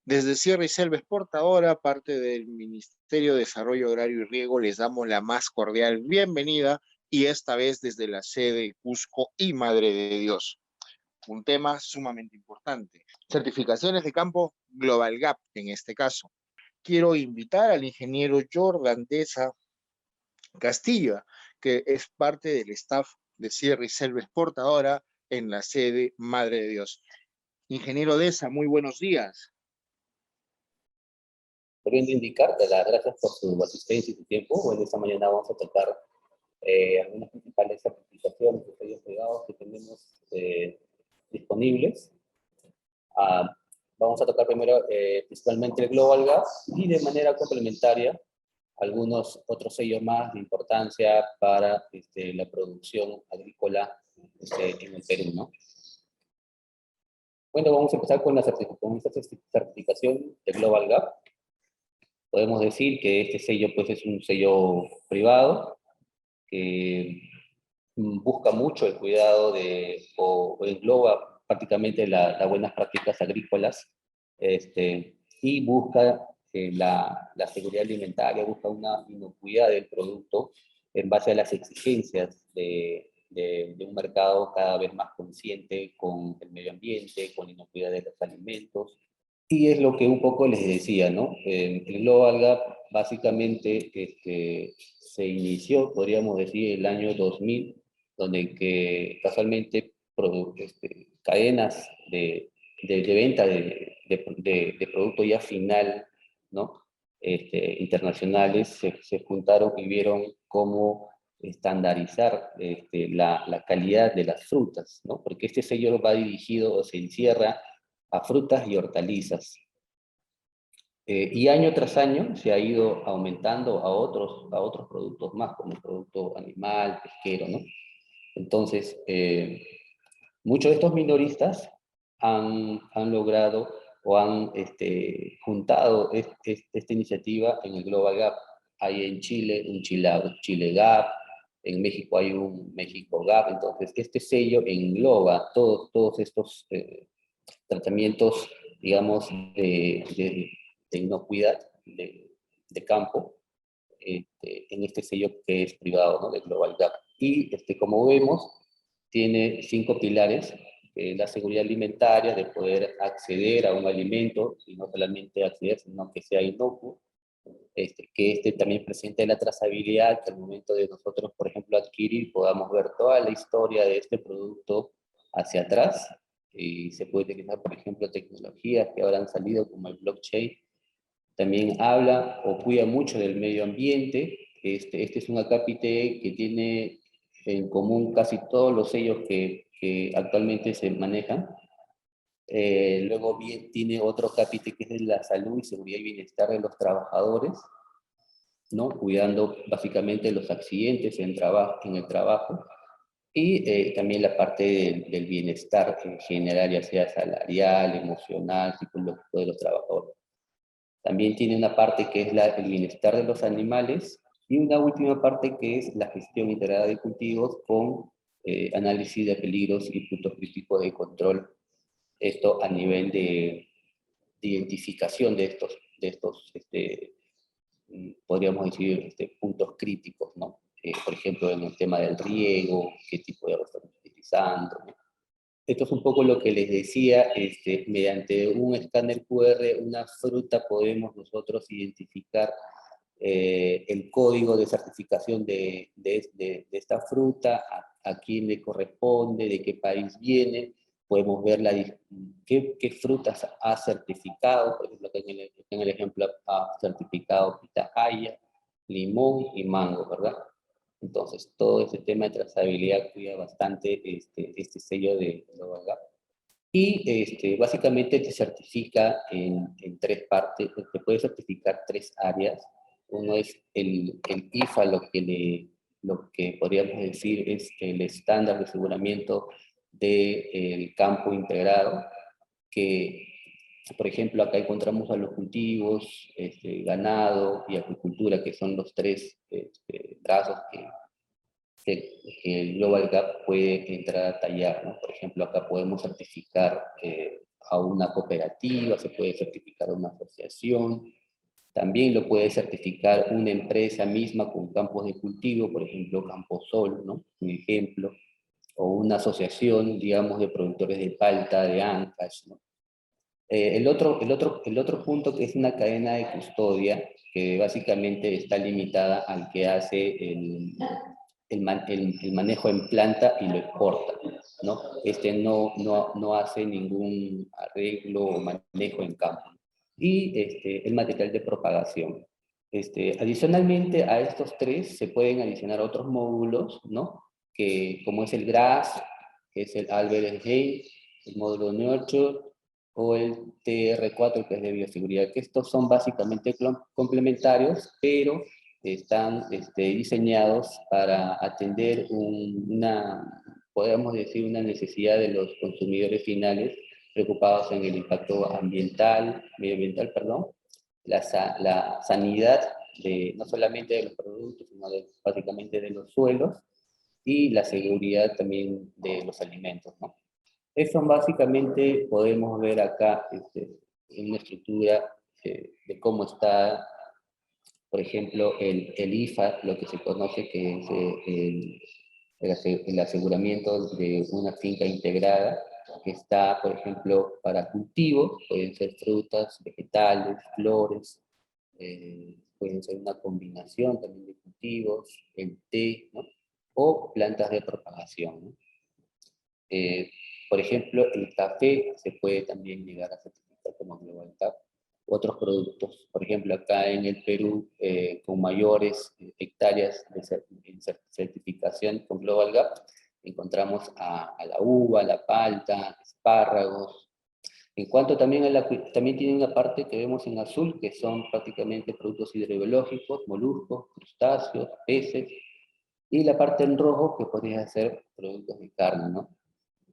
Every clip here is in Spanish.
Desde Sierra y Selva Exportadora, parte del Ministerio de Desarrollo Agrario y Riego, les damos la más cordial bienvenida y esta vez desde la sede Cusco y Madre de Dios. Un tema sumamente importante. Certificaciones de campo Global Gap, en este caso. Quiero invitar al ingeniero Jordan Deza Castilla, que es parte del staff de Sierra y Selva Exportadora en la sede Madre de Dios. Ingeniero Deza, muy buenos días. Queriendo indicarte las gracias por su asistencia y su tiempo. Bueno, esta mañana vamos a tocar algunas principales certificaciones de sellos privados que tenemos disponibles. Vamos a tocar primero principalmente el Global Gap y de manera complementaria algunos otros sellos más de importancia para la producción agrícola en el Perú, ¿no? Bueno, vamos a empezar con esta certificación de Global Gap. Podemos decir que este sello pues, es un sello privado que busca mucho el cuidado o engloba prácticamente las buenas prácticas agrícolas y busca la seguridad alimentaria, busca una inocuidad del producto en base a las exigencias de un mercado cada vez más consciente con el medio ambiente, con la inocuidad de los alimentos. Y es lo que un poco les decía, ¿no? El Global Gap básicamente se inició, podríamos decir, el año 2000, donde que casualmente cadenas de venta de producto ya final, ¿no? Internacionales se juntaron y vieron cómo estandarizar la calidad de las frutas, ¿no? Porque este sello va dirigido o se encierra a frutas y hortalizas. Y año tras año se ha ido aumentando a otros productos más, como el producto animal, pesquero, ¿no? Entonces, muchos de estos minoristas han logrado o han juntado esta iniciativa en el Global Gap. Hay en Chile un Chile Gap, en México hay un México Gap, entonces este sello engloba todos estos tratamientos, digamos, de inocuidad de campo en este sello que es privado, ¿no? De Global Gap. Y como vemos, tiene 5 pilares: la seguridad alimentaria, de poder acceder a un alimento, y no solamente acceder, sino que sea inocuo, que también presente la trazabilidad, que al momento de nosotros, por ejemplo, adquirir, podamos ver toda la historia de este producto hacia atrás, y se puede utilizar, por ejemplo, tecnologías que ahora han salido como el blockchain. También habla o cuida mucho del medio ambiente. Este es un acápite que tiene en común casi todos los sellos que actualmente se manejan. Luego bien, tiene otro acápite que es de la salud y seguridad y bienestar de los trabajadores, ¿no? Cuidando básicamente los accidentes en el trabajo. Y también la parte del bienestar en general, ya sea salarial, emocional, psicológico de los trabajadores. También tiene una parte que es el bienestar de los animales, y una última parte que es la gestión integrada de cultivos con análisis de peligros y puntos críticos de control. Esto a nivel de identificación podríamos decir, puntos críticos, ¿no? Por ejemplo, en el tema del riego, qué tipo de agua estamos utilizando, ¿no? Esto es un poco lo que les decía, mediante un escáner QR, una fruta, podemos nosotros identificar el código de certificación de esta fruta, a quién le corresponde, de qué país viene. Podemos ver qué frutas ha certificado. Por ejemplo, en el ejemplo ha certificado pitahaya, limón y mango, ¿verdad? Entonces, todo ese tema de trazabilidad cuida bastante este sello de Global Gap. Y básicamente te certifica en 3 partes, te puede certificar 3 áreas. Uno es el IFA, lo que podríamos decir es el estándar de aseguramiento del campo integrado, que, por ejemplo, acá encontramos a los cultivos, ganado y acuicultura, que son los 3 brazos que el Global Gap puede entrar a tallar, ¿no? Por ejemplo, acá podemos certificar a una cooperativa, se puede certificar a una asociación, también lo puede certificar una empresa misma con campos de cultivo, por ejemplo, Camposol, ¿no? Un ejemplo, o una asociación, digamos, de productores de palta, de Ancash, ¿no? El otro punto que es una cadena de custodia, que básicamente está limitada al que hace el manejo en planta y lo exporta, ¿no? Este no hace ningún arreglo o manejo en campo. Y el material de propagación. Adicionalmente a estos tres se pueden adicionar otros módulos, ¿no? Que, como es el GRAS, que es el Albert Heijn, el módulo Nurture, o el TR4, que es de bioseguridad, que estos son básicamente complementarios, pero están diseñados para atender podemos decir, una necesidad de los consumidores finales preocupados en el impacto medioambiental, perdón, la sanidad no solamente de los productos, sino básicamente de los suelos, y la seguridad también de los alimentos, ¿no? Eso básicamente podemos ver acá en una estructura de cómo está, por ejemplo, el IFA, lo que se conoce que es el aseguramiento de una finca integrada, que está, por ejemplo, para cultivos, pueden ser frutas, vegetales, flores, pueden ser una combinación también de cultivos, el té, ¿no? O plantas de propagación, ¿no? Eh, por ejemplo, el café se puede también llegar a certificar como Global Cap. Otros productos, por ejemplo, acá en el Perú, con mayores hectáreas de certificación con Global Gap, encontramos a la uva, la palta, espárragos. En cuanto también también tiene una parte que vemos en azul, que son prácticamente productos hidrobiológicos, moluscos, crustáceos, peces, y la parte en rojo que podría ser productos de carne, ¿no?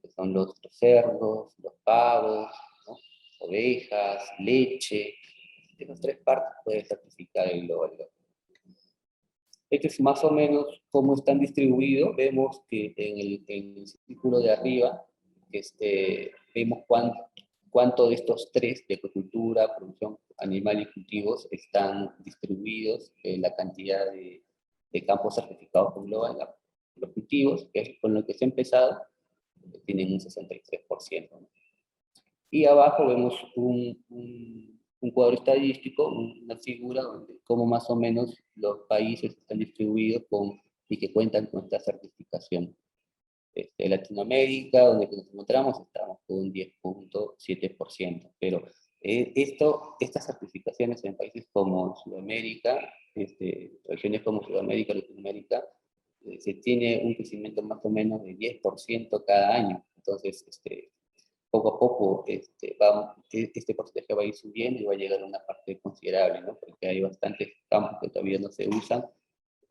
Que son los cerdos, los pavos, ¿no? Ovejas, leche. De las tres partes puede certificar el Global Gap. Este es más o menos cómo están distribuidos. Vemos que en el círculo de arriba vemos cuánto de estos tres, de acuicultura, producción animal y cultivos, están distribuidos, la cantidad de campos certificados con Global Gap. Los cultivos, que es con lo que se ha empezado, tienen un 63%, ¿no? Y abajo vemos un cuadro estadístico, una figura donde cómo más o menos los países están distribuidos y que cuentan con esta certificación. Latinoamérica, donde nos encontramos, estamos con un 10.7%, pero estas certificaciones en países como Sudamérica, regiones como Sudamérica, Latinoamérica, se tiene un crecimiento más o menos de 10% cada año. Entonces, poco a poco este porcentaje va a ir subiendo y va a llegar a una parte considerable, ¿no? Porque hay bastantes campos que todavía no se usan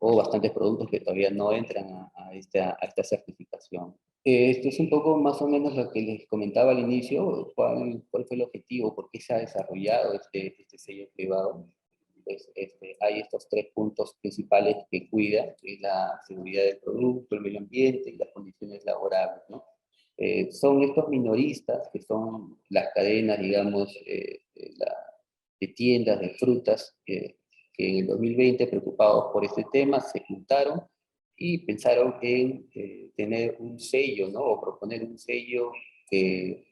o bastantes productos que todavía no entran a esta certificación. Esto es un poco más o menos lo que les comentaba al inicio, cuál fue el objetivo, por qué se ha desarrollado este sello privado. Pues, hay estos tres puntos principales que cuida, que es la seguridad del producto, el medio ambiente y las condiciones laborales, ¿no? Son estos minoristas, que son las cadenas, digamos, de tiendas, de frutas, que en el 2020, preocupados por este tema, se juntaron y pensaron en tener un sello, ¿no? O proponer un sello que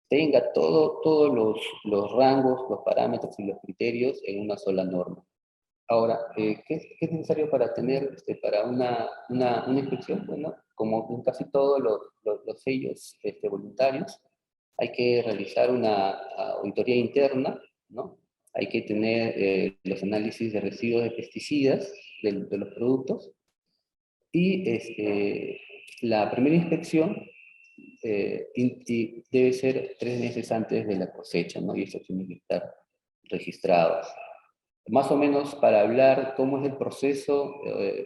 tenga todos los rangos, los parámetros y los criterios en una sola norma. Ahora, ¿qué es necesario para tener, para una inspección? Bueno, como en casi todos los sellos voluntarios, hay que realizar una auditoría interna, ¿no? Hay que tener los análisis de residuos de pesticidas de los productos, y la primera inspección debe ser 3 meses antes de la cosecha, ¿no? Y eso tiene que estar registrado. Más o menos, para hablar cómo es el proceso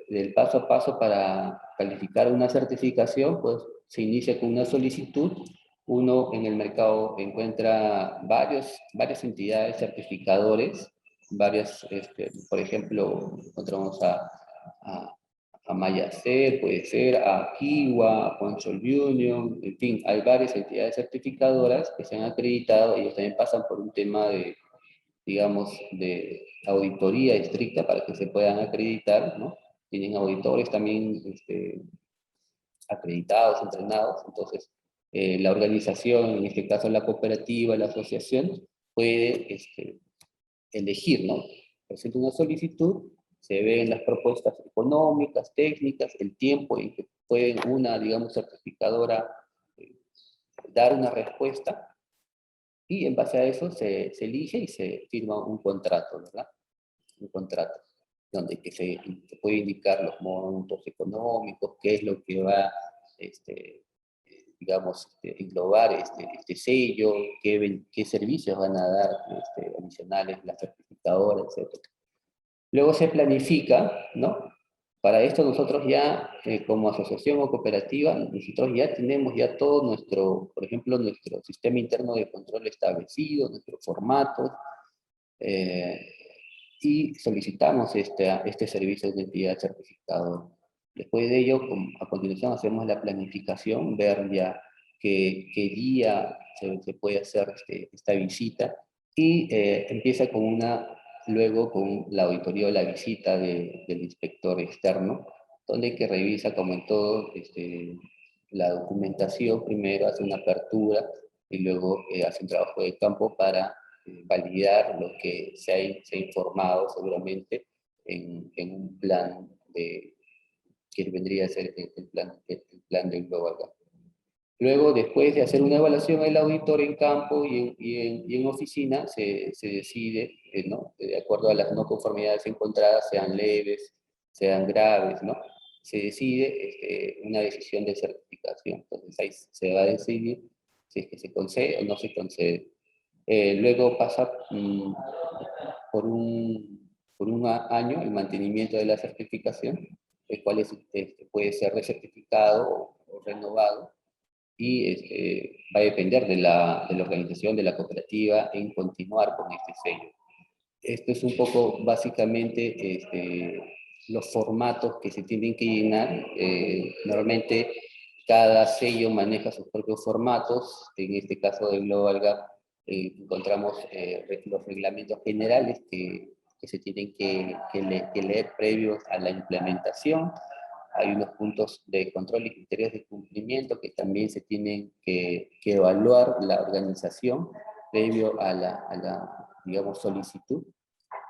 del paso a paso para calificar una certificación, pues se inicia con una solicitud. Uno en el mercado encuentra varias entidades certificadores, por ejemplo, encontramos a a Mayacer, puede ser a Kiwa, a Consol Union, en fin, hay varias entidades certificadoras que se han acreditado. Ellos también pasan por un tema de, digamos, de auditoría estricta para que se puedan acreditar, ¿no? Tienen auditores también acreditados, entrenados. Entonces la organización, en este caso la cooperativa, la asociación, puede elegir, ¿no? Presenta una solicitud, se ven las propuestas económicas, técnicas, el tiempo en que puede una, digamos, certificadora dar una respuesta, y en base a eso se elige y se firma un contrato, ¿verdad? Un contrato, donde se puede indicar los montos económicos, qué es lo que va, digamos, englobar este sello, qué servicios van a dar adicionales la certificadora, etc. Luego se planifica, ¿no? Para esto nosotros ya, como asociación o cooperativa, nosotros ya tenemos ya todo nuestro, por ejemplo, nuestro sistema interno de control establecido, nuestros formatos, eh, y solicitamos este servicio de entidad certificadora. Después de ello, a continuación hacemos la planificación, ver ya qué día se puede hacer esta visita, y empieza luego con la auditoría o la visita del inspector externo, donde que revisa, como en todo, la documentación. Primero hace una apertura y luego hace un trabajo de campo para validar lo que se ha informado seguramente en un plan que vendría a ser el plan del Global Gap. Luego, después de hacer una evaluación del auditor en campo y en oficina, se decide, ¿no? De acuerdo a las no conformidades encontradas, sean leves, sean graves, ¿no? Se decide una decisión de certificación. Entonces ahí se va a decidir si es que se concede o no se concede. Luego pasa por un año el mantenimiento de la certificación, el cual puede ser recertificado o renovado, y va a depender de la organización, de la cooperativa, en continuar con este sello. Esto es un poco, básicamente, los formatos que se tienen que llenar. Normalmente, cada sello maneja sus propios formatos. En este caso de Global Gap, encontramos los reglamentos generales que se tienen que leer previos a la implementación. Hay unos puntos de control y criterios de cumplimiento que también se tienen que evaluar la organización previo a la, digamos, solicitud.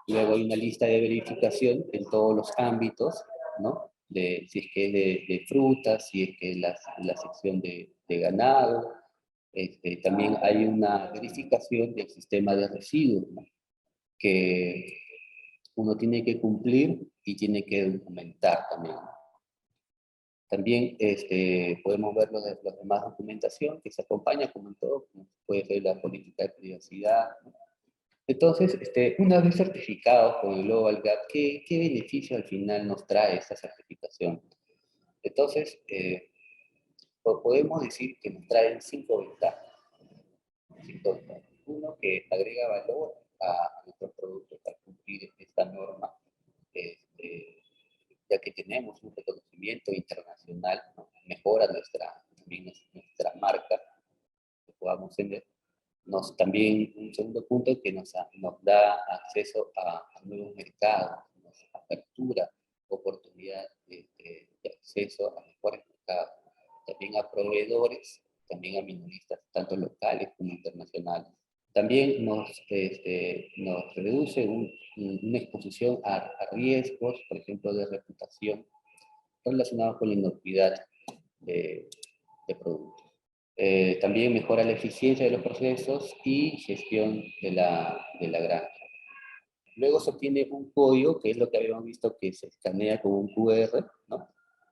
Luego hay una lista de verificación en todos los ámbitos, ¿no? Si es que es de frutas, si es que es la sección de ganado. También hay una verificación del sistema de residuos, ¿no? Que uno tiene que cumplir y tiene que documentar también. También podemos ver los demás documentación que se acompaña, como en todo, como puede ser la política de privacidad, ¿no? Entonces, una vez certificados con el Global Gap, ¿qué beneficio al final nos trae esta certificación? Entonces, podemos decir que nos traen 5 ventajas. Uno, que agrega valor a nuestros productos al cumplir esta norma, ya que tenemos un reconocimiento internacional, ¿no? Mejora también nuestra marca, que podamos vender. También un segundo punto que nos da acceso a nuevos mercados, nos apertura oportunidad de acceso a mejores mercados, también a proveedores, también a minoristas, tanto locales como internacionales. También nos reduce una exposición a riesgos, por ejemplo, de reputación, relacionados con la inocuidad de productos. También mejora la eficiencia de los procesos y gestión de la granja. Luego se obtiene un código, que es lo que habíamos visto, que se escanea con un QR, ¿no?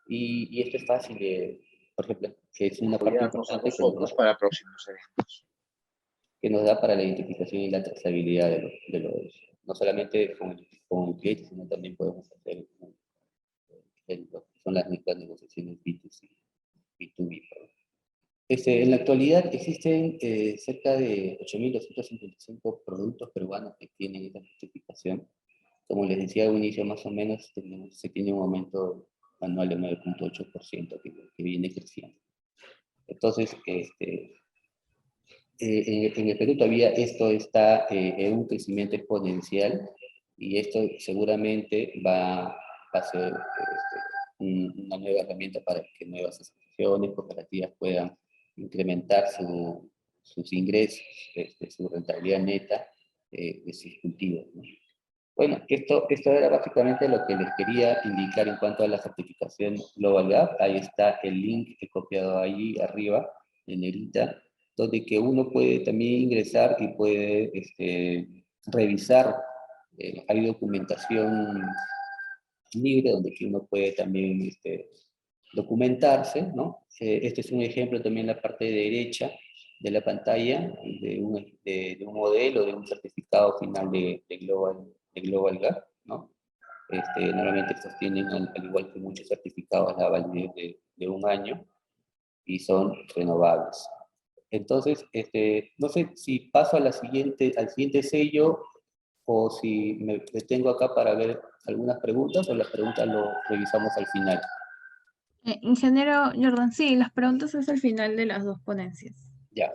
Y esto es fácil por ejemplo, que es una parte Apoyarnos a importante nosotros para próximos eventos. que nos da para la identificación y la trazabilidad no solamente con clientes, sino también podemos hacer lo que son las negociaciones B2C, B2B, perdón. En la actualidad existen cerca de 8.255 productos peruanos que tienen esta certificación. Como les decía al inicio, más o menos se tiene un aumento anual de 9,8% que viene creciendo. Entonces, en el Perú todavía esto está en un crecimiento exponencial y esto seguramente va a ser una nueva herramienta para que nuevas asociaciones, cooperativas puedan incrementar sus ingresos, su rentabilidad neta de sus cultivos, ¿no? Bueno, esto era básicamente lo que les quería indicar en cuanto a la certificación Global Gap. Ahí está el link que he copiado allí arriba, en negrita, donde que uno puede también ingresar y puede revisar. Hay documentación libre donde que uno puede también documentarse, ¿no? Este es un ejemplo también en la parte derecha de la pantalla de un modelo, de un certificado final de Global Gap, ¿no? Normalmente estos tienen, al igual que muchos certificados, la validez de un año y son renovables. Entonces, no sé si paso a al siguiente sello o si me detengo acá para ver algunas preguntas o las preguntas lo revisamos al final. Ingeniero Jordan, sí, las preguntas es al final de las dos ponencias. Ya.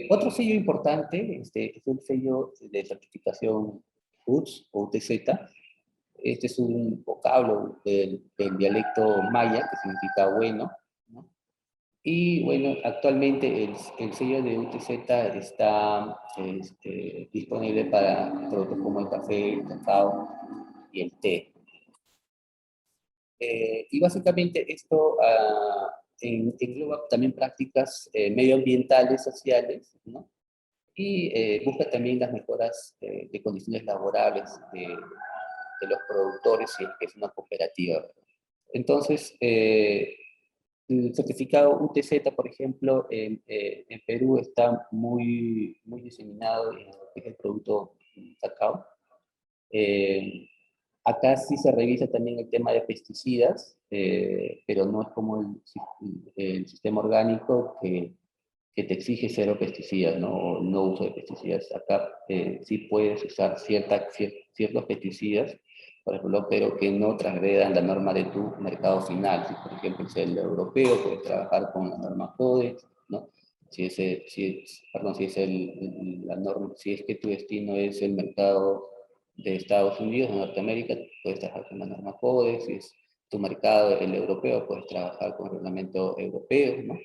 Otro sello importante es el sello de certificación UTZ o UTZ. Este es un vocablo del dialecto maya que significa bueno, ¿no? Y bueno, actualmente el sello de UTZ está disponible para productos como el café, el cacao y el té. Y básicamente esto engloba también prácticas medioambientales, sociales, ¿no? Y busca también las mejoras de condiciones laborales de los productores, si es que es una cooperativa. Entonces, el certificado UTZ, por ejemplo, en Perú está muy, muy diseminado en lo que es el producto cacao. Acá sí se revisa también el tema de pesticidas, pero no es como el sistema orgánico que te exige cero pesticidas, ¿no? O no uso de pesticidas. Acá sí puedes usar ciertos pesticidas, por ejemplo, pero que no transgredan la norma de tu mercado final. Si, por ejemplo, es el europeo, puedes trabajar con la norma Codex, ¿no? Si es que tu destino es el mercado de Estados Unidos, de Norteamérica, puedes trabajar con la norma Codex. Si es tu mercado el europeo, puedes trabajar con el reglamento europeo, ¿no?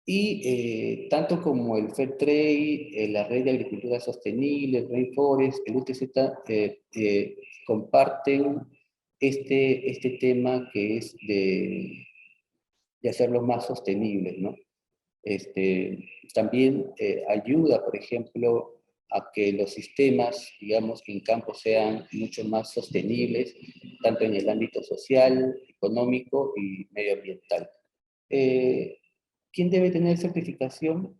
Y tanto como el Fair Trade, la Red de Agricultura Sostenible, el Rainforest, el UTZ, comparten este tema que es de hacerlos más sostenibles, ¿no? También ayuda, por ejemplo, a que los sistemas, digamos, en campo sean mucho más sostenibles, tanto en el ámbito social, económico y medioambiental. ¿Quién debe tener certificación?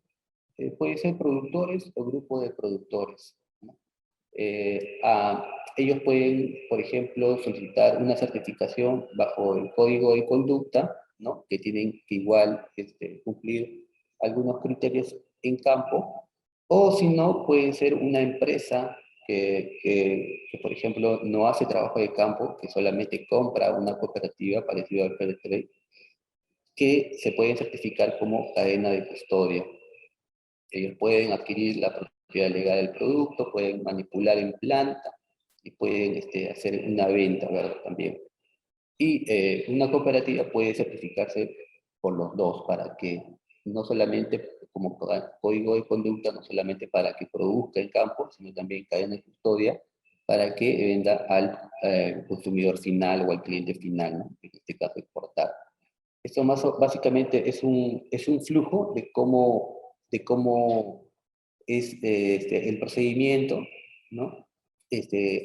Puede ser productores o grupo de productores, ¿no? Ellos pueden, por ejemplo, solicitar una certificación bajo el código de conducta, ¿no? Que tienen que igual cumplir algunos criterios en campo, o si no, puede ser una empresa que, por ejemplo, no hace trabajo de campo, que solamente compra una cooperativa parecida al Fairtrade, que se pueden certificar como cadena de custodia. Ellos pueden adquirir la propiedad legal del producto, pueden manipular en planta y pueden hacer una venta, ¿verdad? También. Y una cooperativa puede certificarse por los dos, para que no solamente como código de conducta, no solamente para que produzca en campo, sino también cadena de custodia, para que venda al consumidor final o al cliente final, ¿no? En este caso exportar. Esto básicamente es un flujo de cómo es el procedimiento, ¿no?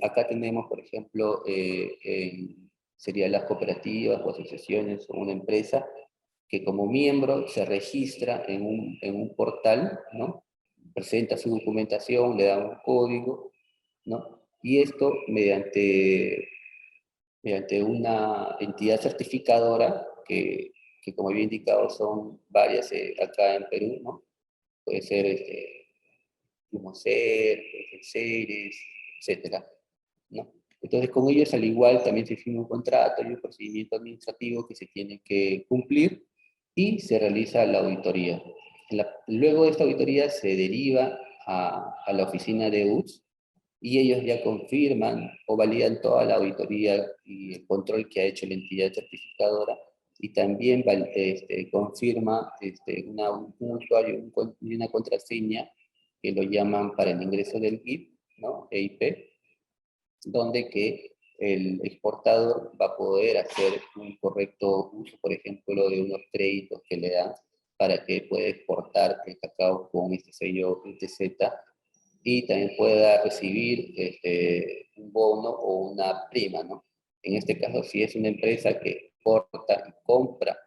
Acá tenemos, por ejemplo, serían las cooperativas o asociaciones o una empresa que como miembro se registra en un portal, ¿no? Presenta su documentación, le da un código, ¿no? Y esto mediante una entidad certificadora que como había indicado son varias acá en Perú, ¿no? Puede ser Humoser, Ceres, etcétera, ¿no? Entonces, con ellos al igual también se firma un contrato y un procedimiento administrativo que se tiene que cumplir y se realiza la auditoría. Luego de esta auditoría se deriva a la oficina de UTS y ellos ya confirman o validan toda la auditoría y el control que ha hecho la entidad certificadora y también confirma un usuario y una contraseña que lo llaman para el ingreso del GIP, ¿no? EIP, donde que el exportador va a poder hacer un correcto uso, por ejemplo, de unos créditos que le dan para que pueda exportar el cacao con este sello UTZ y también pueda recibir un bono o una prima, ¿no? En este caso, si es una empresa que exporta y compra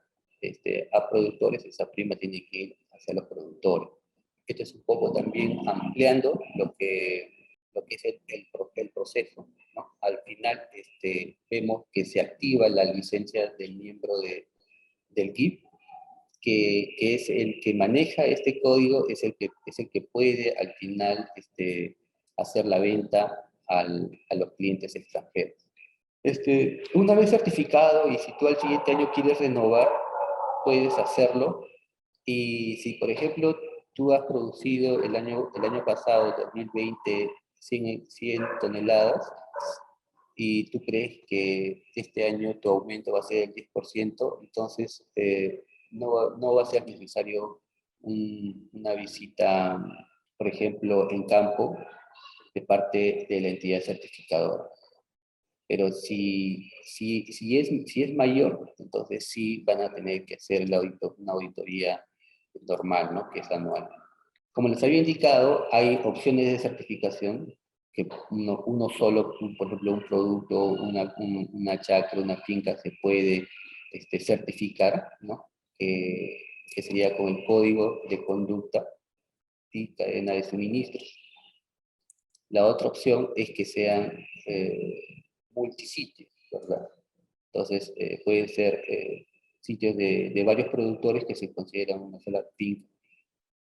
a productores, esa prima tiene que ir hacia los productores. Esto es un poco también ampliando lo que es el proceso, ¿no? Al final vemos que se activa la licencia del miembro del GIP, que es el que maneja este código, es el que puede al final hacer la venta a los clientes extranjeros. Una vez certificado y si tú al siguiente año quieres renovar, puedes hacerlo. Y si, por ejemplo, tú has producido el año pasado, 2020, 100 toneladas, y tú crees que este año tu aumento va a ser el 10%, entonces no va a ser necesario una visita, por ejemplo, en campo de parte de la entidad certificadora. Pero si es mayor, entonces sí van a tener que hacer una auditoría normal, ¿no? Que es anual. Como les había indicado, hay opciones de certificación que uno solo, por ejemplo, un producto, una chacra, una finca se puede certificar, ¿no? Que sería con el código de conducta y cadena de suministros. La otra opción es que sean multisitios, ¿verdad? Entonces, pueden ser sitios de varios productores que se consideran una sola finca,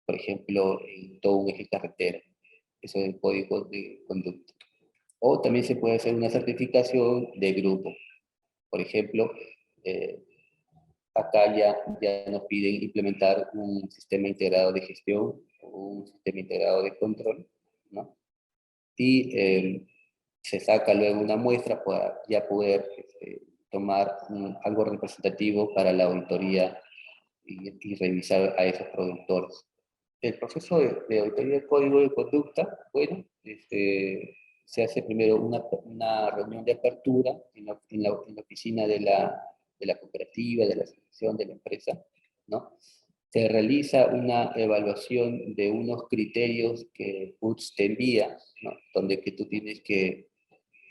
por ejemplo, en todo un eje carretera. Eso es el código de conducta. O también se puede hacer una certificación de grupo. Por ejemplo, acá ya nos piden implementar un sistema integrado de gestión o un sistema integrado de control, ¿no? Y se saca luego una muestra para ya poder tomar algo representativo para la auditoría y revisar a esos productores. El proceso de auditoría del código de conducta, bueno, se hace primero una reunión de apertura en la oficina de la cooperativa, de la asociación, de la empresa, ¿no? Se realiza una evaluación de unos criterios que UTS te envía, ¿no? Donde que tú tienes que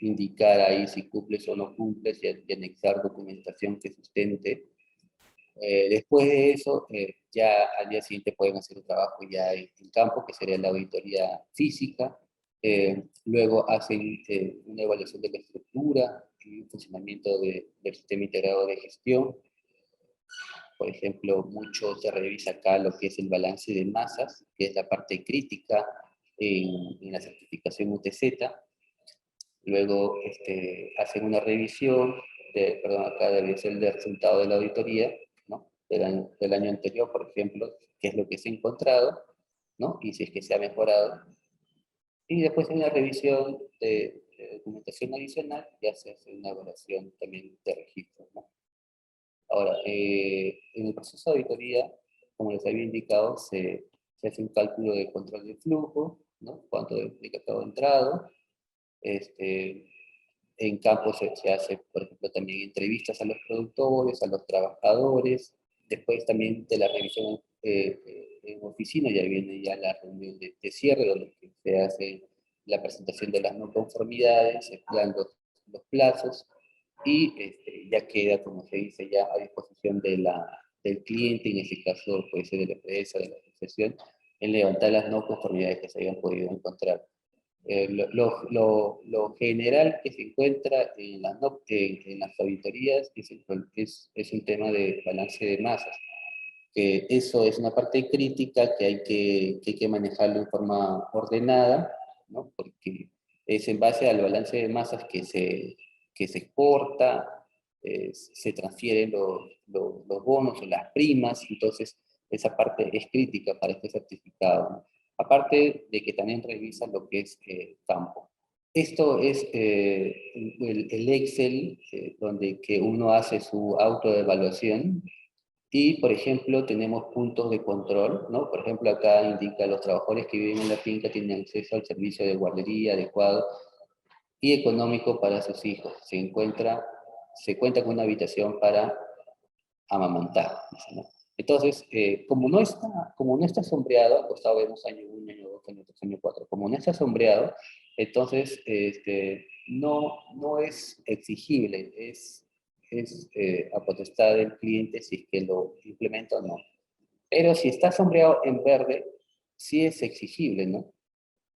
indicar ahí si cumples o no cumples y anexar documentación que sustente. Después de eso, ya al día siguiente pueden hacer un trabajo ya en campo, que sería la auditoría física. Luego hacen una evaluación de la estructura y un funcionamiento del sistema integrado de gestión. Por ejemplo, mucho se revisa acá lo que es el balance de masas, que es la parte crítica en la certificación UTZ. Luego hacen una revisión, perdón, acá debe ser el resultado de la auditoría, ¿no? Del año anterior, por ejemplo, qué es lo que se ha encontrado, ¿no? Y si es que se ha mejorado. Y después en una revisión de documentación adicional ya se hace una evaluación también de registro, ¿no? Ahora, en el proceso de auditoría, como les había indicado, se hace un cálculo de control de flujo, ¿no? Cuánto de cacao ha entrado. En campo se hace, por ejemplo, también entrevistas a los productores, a los trabajadores. Después también de la revisión en oficina ya viene ya la reunión de cierre, donde se hace la presentación de las no conformidades, se dan los plazos y ya queda, como se dice, ya a disposición del cliente, en este caso puede ser de la empresa, de la asociación, en levantar las no conformidades que se hayan podido encontrar. Lo general que se encuentra en las auditorías es un tema de balance de masas. Eso es una parte crítica que hay que manejarlo en forma ordenada, ¿no? Porque es en base al balance de masas que se exporta, se transfieren los bonos o las primas, entonces esa parte es crítica para este certificado, ¿no? Aparte de que también revisa lo que es campo. Esto es el Excel, donde que uno hace su autoevaluación y, por ejemplo, tenemos puntos de control, ¿no? Por ejemplo, acá indica los trabajadores que viven en la finca tienen acceso al servicio de guardería adecuado y económico para sus hijos. Se cuenta con una habitación para amamantar, ¿no? Entonces, como no está sombreado, al costado vemos año 1, año 2, año 3, año 4, como no está sombreado, entonces no es exigible, es a potestad del cliente si es que lo implementa o no. Pero si está sombreado en verde, sí es exigible, ¿no?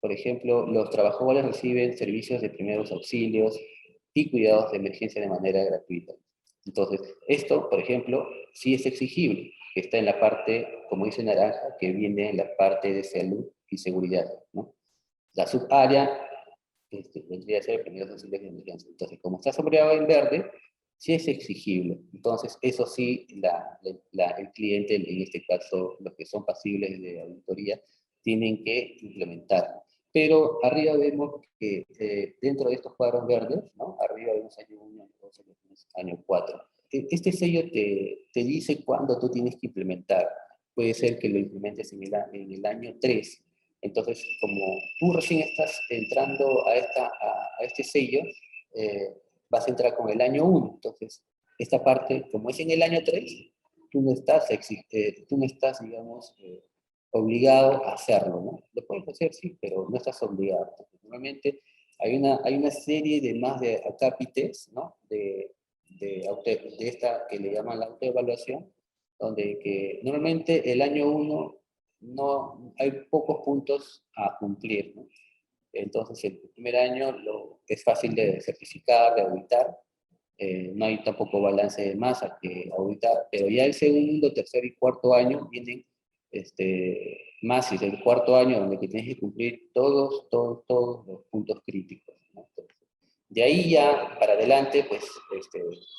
Por ejemplo, los trabajadores reciben servicios de primeros auxilios y cuidados de emergencia de manera gratuita. Entonces, esto, por ejemplo, sí es exigible, que está en la parte, como dice naranja, que viene en la parte de salud y seguridad, ¿no? La subárea vendría a ser primeros auxilios de emergencia. Entonces, como está sombreado en verde, sí es exigible. Entonces, eso sí, el cliente, en este caso, los que son pasibles de auditoría, tienen que implementarlo. Pero arriba vemos que dentro de estos cuadros verdes, ¿no? Arriba vemos año 1, año 2, año 3, año 4. Este sello te dice cuándo tú tienes que implementar. Puede ser que lo implementes en el año 3. Entonces, como tú recién estás entrando a este sello, vas a entrar con el año 1. Entonces, esta parte, como es en el año 3, tú no estás digamos, obligado a hacerlo, ¿no? Lo puedes hacer, sí, pero no estás obligado. Normalmente hay una serie de más de acápites, ¿no? De esta que le llaman la autoevaluación, donde que normalmente el año 1 no hay pocos puntos a cumplir, ¿no? Entonces el primer año es fácil de certificar, de auditar, no hay tampoco balance de masa que auditar, pero ya el segundo, tercer y cuarto año vienen más, y es el cuarto año donde que tienes que cumplir todos los puntos críticos, ¿no? Entonces, de ahí ya para adelante, pues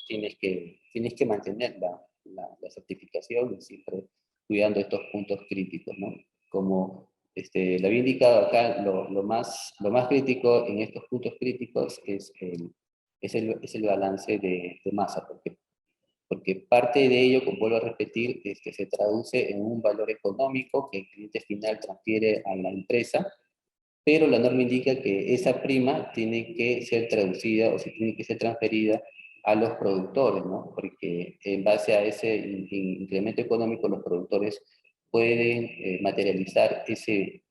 tienes que mantener la certificación y siempre cuidando estos puntos críticos, ¿no? Como lo había indicado acá, lo más crítico en estos puntos críticos es el balance de masa, porque parte de ello, como vuelvo a repetir, se traduce en un valor económico que el cliente final transfiere a la empresa, pero la norma indica que esa prima tiene que ser traducida o se tiene que ser transferida a los productores, ¿no? Porque en base a ese incremento económico los productores pueden materializar ese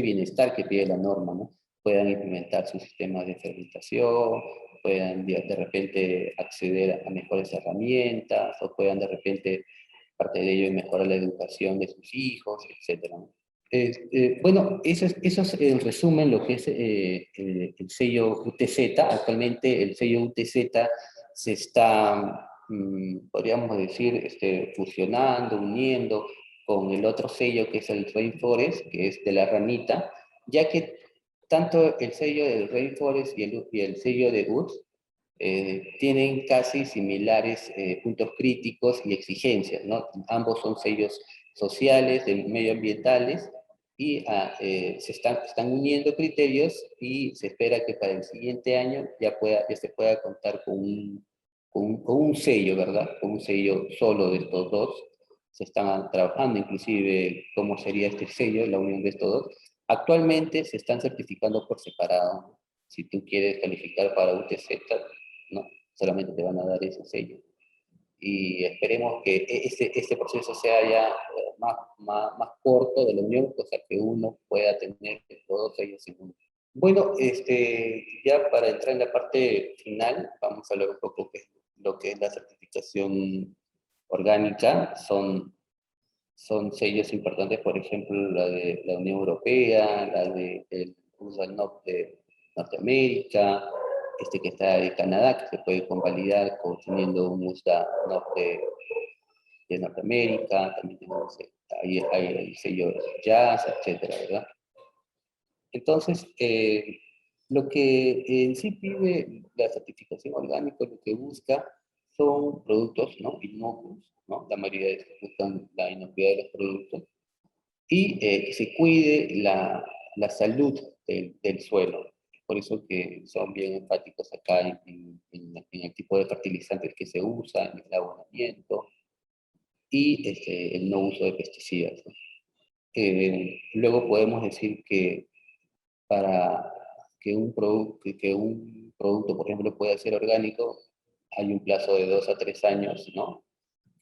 bienestar que pide la norma, ¿no? Puedan implementar sus sistemas de fermentación, puedan de repente acceder a mejores herramientas, o puedan de repente, parte de ello, mejorar la educación de sus hijos, etcétera, ¿no? Bueno, eso es en resumen lo que es el sello UTZ. Actualmente el sello UTZ se está, podríamos decir, fusionando, uniendo con el otro sello que es el Rainforest, que es de la ranita, ya que tanto el sello del Rainforest y el sello de UTZ tienen casi similares puntos críticos y exigencias, ¿no? Ambos son sellos sociales, medioambientales, y están uniendo criterios y se espera que para el siguiente año ya se pueda contar con un sello, ¿verdad? Con un sello solo de estos dos. Se están trabajando inclusive cómo sería este sello, la unión de estos dos. Actualmente se están certificando por separado. Si tú quieres calificar para UTZ, ¿no? Solamente te van a dar ese sello. Y esperemos que este proceso sea ya más corto de la unión, cosa que uno pueda tener todos ellos en uno. Bueno, ya para entrar en la parte final, vamos a hablar un poco de lo que es la certificación orgánica. Son sellos importantes, por ejemplo, la de la Unión Europea, la del USANOP de Norteamérica, que está de Canadá, que se puede convalidar teniendo un USANOP de Norteamérica, también tenemos hay el sello Jazz, etcétera, ¿verdad? Entonces, Lo que en sí pide la certificación orgánica, lo que busca son productos, ¿no?, inocuos, ¿no? La mayoría de estos buscan la inocuidad de los productos y que se cuide la salud del suelo. Por eso que son bien enfáticos acá en el tipo de fertilizantes que se usa, en el abonamiento y el no uso de pesticidas, ¿no? Luego podemos decir que para que un producto, por ejemplo, pueda ser orgánico, hay un plazo de 2 a 3 años, ¿no?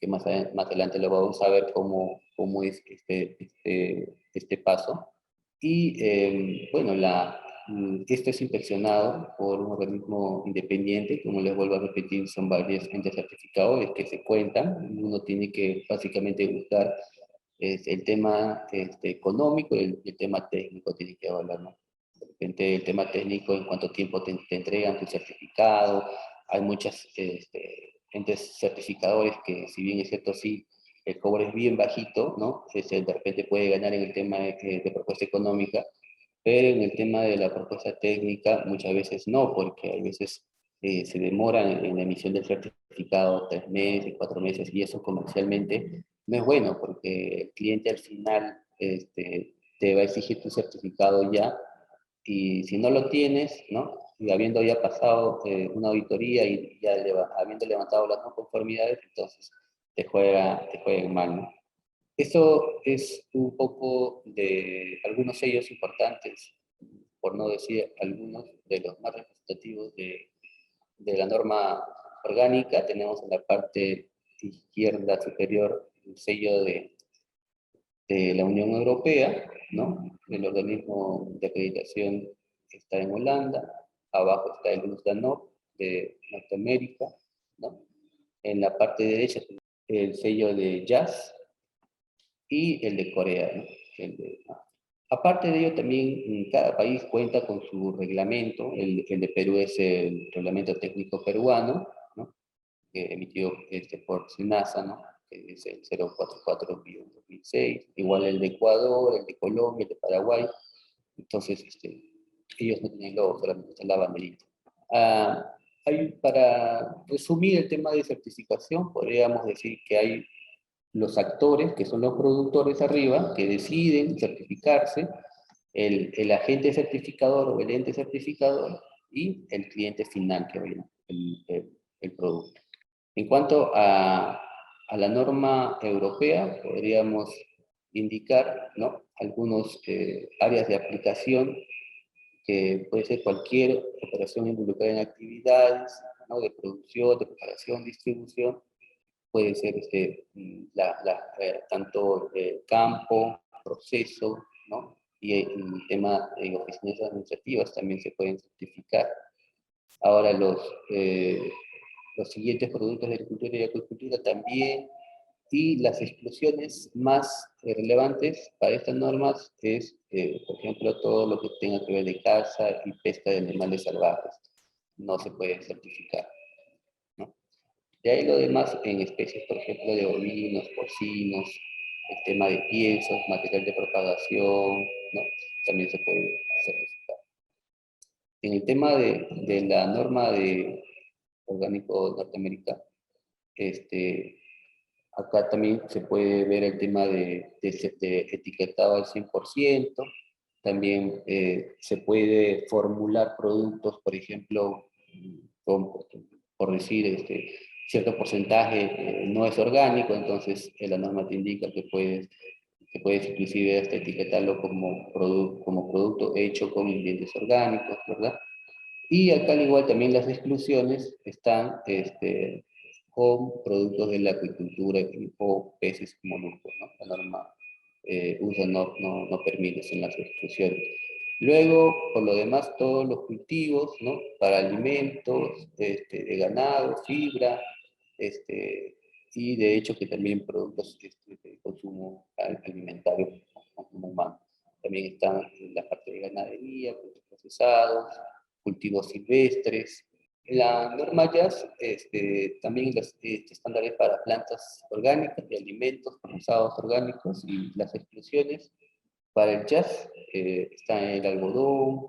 Que más adelante lo vamos a ver cómo es este paso. Y bueno, esto es inspeccionado por un organismo independiente, como les vuelvo a repetir, son varios entes certificadores que se cuentan. Uno tiene que básicamente buscar el tema económico y el tema técnico, tiene que evaluar, ¿no? De repente el tema técnico, en cuánto tiempo te entregan tu certificado. Hay muchas entes certificadores que, si bien es cierto, sí, el cobro es bien bajito, ¿no? De repente puede ganar en el tema de propuesta económica, pero en el tema de la propuesta técnica muchas veces no, porque a veces se demora en la emisión del certificado 3 meses, 4 meses, y eso comercialmente no es bueno, porque el cliente al final te va a exigir tu certificado ya, y si no lo tienes, ¿no?, y habiendo ya pasado una auditoría y ya habiendo levantado las no conformidades, entonces te juega mal, ¿no? Eso es un poco de algunos sellos importantes, por no decir algunos de los más representativos de la norma orgánica. Tenemos en la parte izquierda superior el sello de la Unión Europea, ¿no? El organismo de acreditación está en Holanda, abajo está el USDANOP de Norteamérica, ¿no? En la parte derecha el sello de Jazz y el de Corea, ¿no? Aparte de ello, también cada país cuenta con su reglamento. El de Perú es el Reglamento Técnico Peruano, ¿no?, emitido por SENASA, ¿no?, que es el 044-2006. Igual el de Ecuador, el de Colombia, el de Paraguay. Entonces, ellos no tienen logo, solamente está la banderita. Para resumir el tema de certificación, podríamos decir que hay los actores, que son los productores arriba, que deciden certificarse, el agente certificador o el ente certificador, y el cliente final que ve el producto. En cuanto a la norma europea, podríamos indicar, ¿no?, algunos áreas de aplicación, que puede ser cualquier operación involucrada en actividades, ¿no?, de producción, de preparación, distribución. Puede ser tanto campo, proceso, ¿no? Y el tema de oficinas administrativas también se pueden certificar. Ahora los siguientes productos de agricultura y acuicultura también. Y las exclusiones más relevantes para estas normas es, por ejemplo, todo lo que tenga que ver de caza y pesca de animales salvajes. No se puede certificar, ¿no? De ahí lo demás en especies, por ejemplo, de ovinos, porcinos, el tema de piensos, material de propagación, ¿no?, también se puede certificar. En el tema de la norma de orgánico norteamericano, acá también se puede ver el tema de etiquetado al 100%. También se puede formular productos, por ejemplo, con, por decir, cierto porcentaje no es orgánico, entonces la norma te indica que puedes inclusive hasta etiquetarlo como producto hecho con ingredientes orgánicos, ¿verdad? Y acá al igual también las exclusiones están con productos de la acuicultura o peces como moluscos, ¿no? La norma USA no permite, son las exclusiones. Luego, por lo demás, todos los cultivos, ¿no?, para alimentos, de ganado, fibra, y de hecho que también productos de consumo alimentario como humano. También están en la parte de ganadería, productos procesados, cultivos silvestres. La norma JAS, también los estándares para plantas orgánicas y alimentos procesados orgánicos, y las exclusiones para el JAS está el algodón,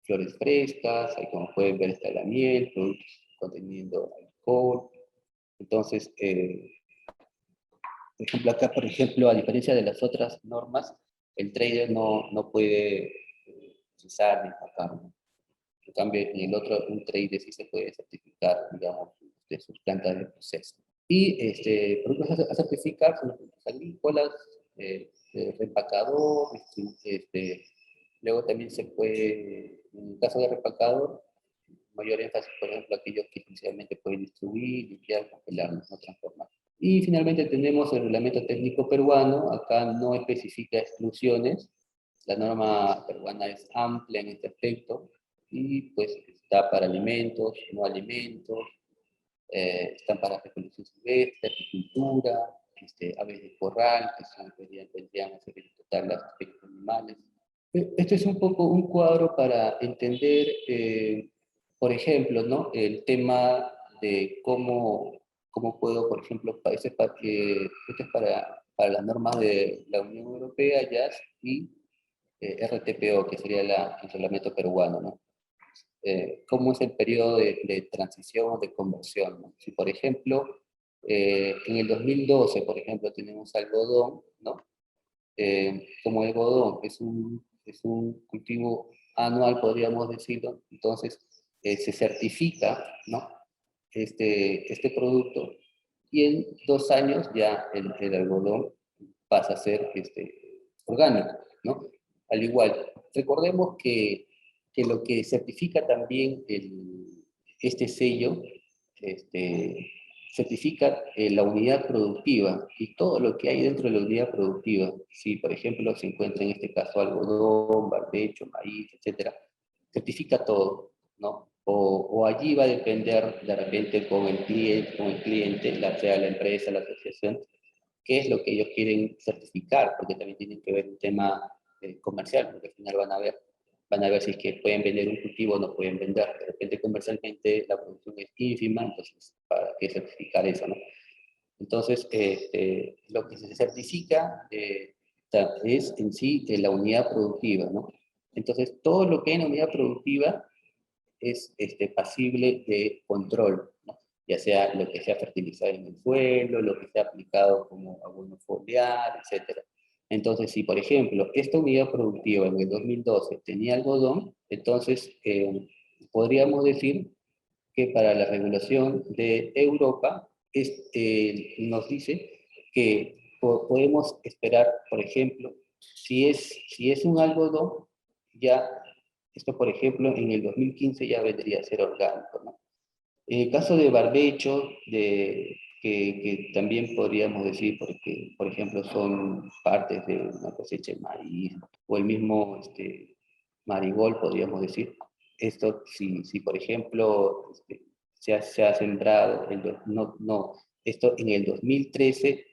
flores frescas, ahí como pueden ver está la miel, productos conteniendo alcohol. Entonces, por ejemplo, acá, por ejemplo, a diferencia de las otras normas, el trader no puede utilizar ni empacar, ¿no? En cambio, en el otro, un trader sí se puede certificar, digamos, de sus plantas de proceso. Y productos a certificar son los productos agrícolas, reempacador, luego también se puede, en el caso de reempacador, mayor énfasis, por ejemplo, aquellos que inicialmente pueden distribuir, limpiar, congelar, no transformar. Y finalmente tenemos el reglamento técnico peruano, acá no especifica exclusiones, la norma peruana es amplia en este aspecto, y pues está para alimentos, no alimentos, están para reproducción silvestre, agricultura, aves de corral, que son, vendrían a ser las especies animales. Esto es un poco un cuadro para entender, por ejemplo, ¿no? El tema de cómo puedo, por ejemplo, países esto es para las normas de la Unión Europea, ya, y RTPO, que sería el reglamento peruano, ¿no? Cómo es el periodo de transición o de conversión, ¿no? Si, por ejemplo, en el 2012, por ejemplo, tenemos algodón, ¿no? Como el algodón es un cultivo anual, podríamos decirlo, entonces se certifica, ¿no? Este producto, y en 2 años ya el algodón pasa a ser orgánico, ¿no? Al igual, recordemos que lo que certifica también este sello, certifica la unidad productiva y todo lo que hay dentro de la unidad productiva. Si, por ejemplo, se encuentra en este caso algodón, barbecho, maíz, etcétera, certifica todo, ¿no? O allí va a depender de repente con el cliente, sea la empresa, la asociación, qué es lo que ellos quieren certificar, porque también tienen que ver un tema comercial, porque al final van a ver si es que pueden vender un cultivo o no pueden vender. De repente comercialmente la producción es ínfima, entonces ¿para qué certificar eso, no? Entonces, lo que se certifica es en sí la unidad productiva, ¿no? Entonces, todo lo que hay en la unidad productiva es pasible de control, ¿no? Ya sea lo que sea fertilizado en el suelo, lo que sea aplicado como abono foliar, etc. Entonces, si por ejemplo esta unidad productiva en el 2012 tenía algodón, entonces podríamos decir que para la regulación de Europa nos dice que podemos esperar, por ejemplo, si es un algodón, ya esto, por ejemplo, en el 2015 ya vendría a ser orgánico, ¿no? En el caso de barbecho, que también podríamos decir, porque, por ejemplo, son partes de una cosecha de maíz, o el mismo marigol, podríamos decir. Esto, si por ejemplo, se ha sembrado, esto en el 2013,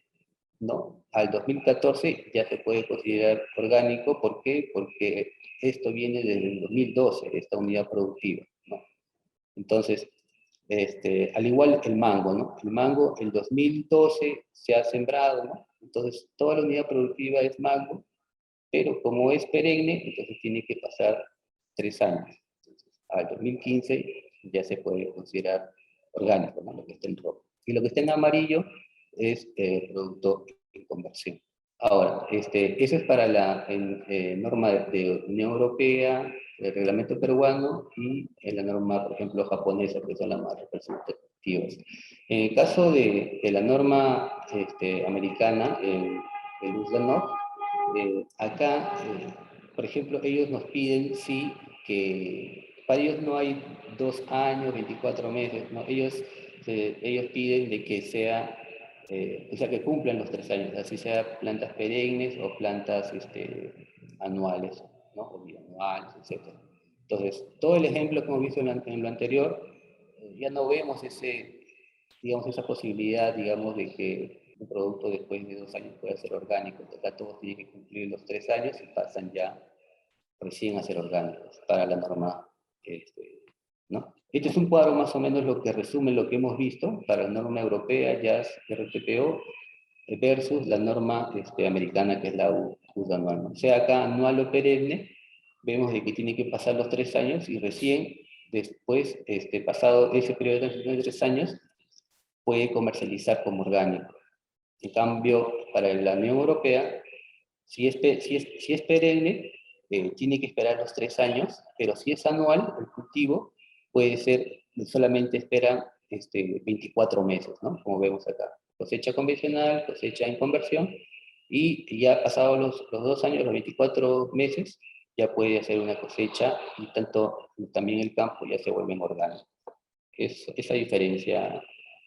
¿no? Al 2014 ya se puede considerar orgánico. ¿Por qué? Porque esto viene desde el 2012, esta unidad productiva, ¿no? Entonces, al igual el mango, ¿no? El mango, el 2012 se ha sembrado, ¿no? Entonces, toda la unidad productiva es mango, pero como es perenne, entonces tiene que pasar 3 años. Entonces, al 2015 ya se puede considerar orgánico, ¿no? Lo que está en rojo. Y lo que está en amarillo es producto en conversión. Ahora, eso es para la norma de Unión Europea, el reglamento peruano y la norma, por ejemplo, japonesa, que son las más representativas. En el caso de la norma americana, el USDA, acá, por ejemplo, ellos nos piden, sí, que para ellos no hay 2 años, 24 meses, ¿no? Ellos piden de que sea, o sea, que cumplan los 3 años, así sea plantas perennes o plantas anuales, ¿no? O bianuales, etc. Entonces, todo el ejemplo que hemos visto en lo anterior, ya no vemos digamos, esa posibilidad, digamos, de que un producto después de 2 años pueda ser orgánico. Entonces, todos tienen que cumplir los 3 años y pasan ya recién a ser orgánicos para la norma, ¿no? Este es un cuadro más o menos lo que resume lo que hemos visto para la norma europea, JAS RTPO, versus la norma americana, que es la USDA anual, ¿no? O sea, acá anual o perenne, vemos de que tiene que pasar los 3 años y recién después, pasado ese periodo de transición de 3 años, puede comercializar como orgánico. En cambio, para la Unión Europea, si es perenne, tiene que esperar los 3 años, pero si es anual, el cultivo puede ser, solamente esperan 24 meses, ¿no? Como vemos acá. Cosecha convencional, cosecha en conversión, y ya pasados los 2 años, los 24 meses, ya puede hacer una cosecha y también el campo ya se vuelve orgánico. Es esa diferencia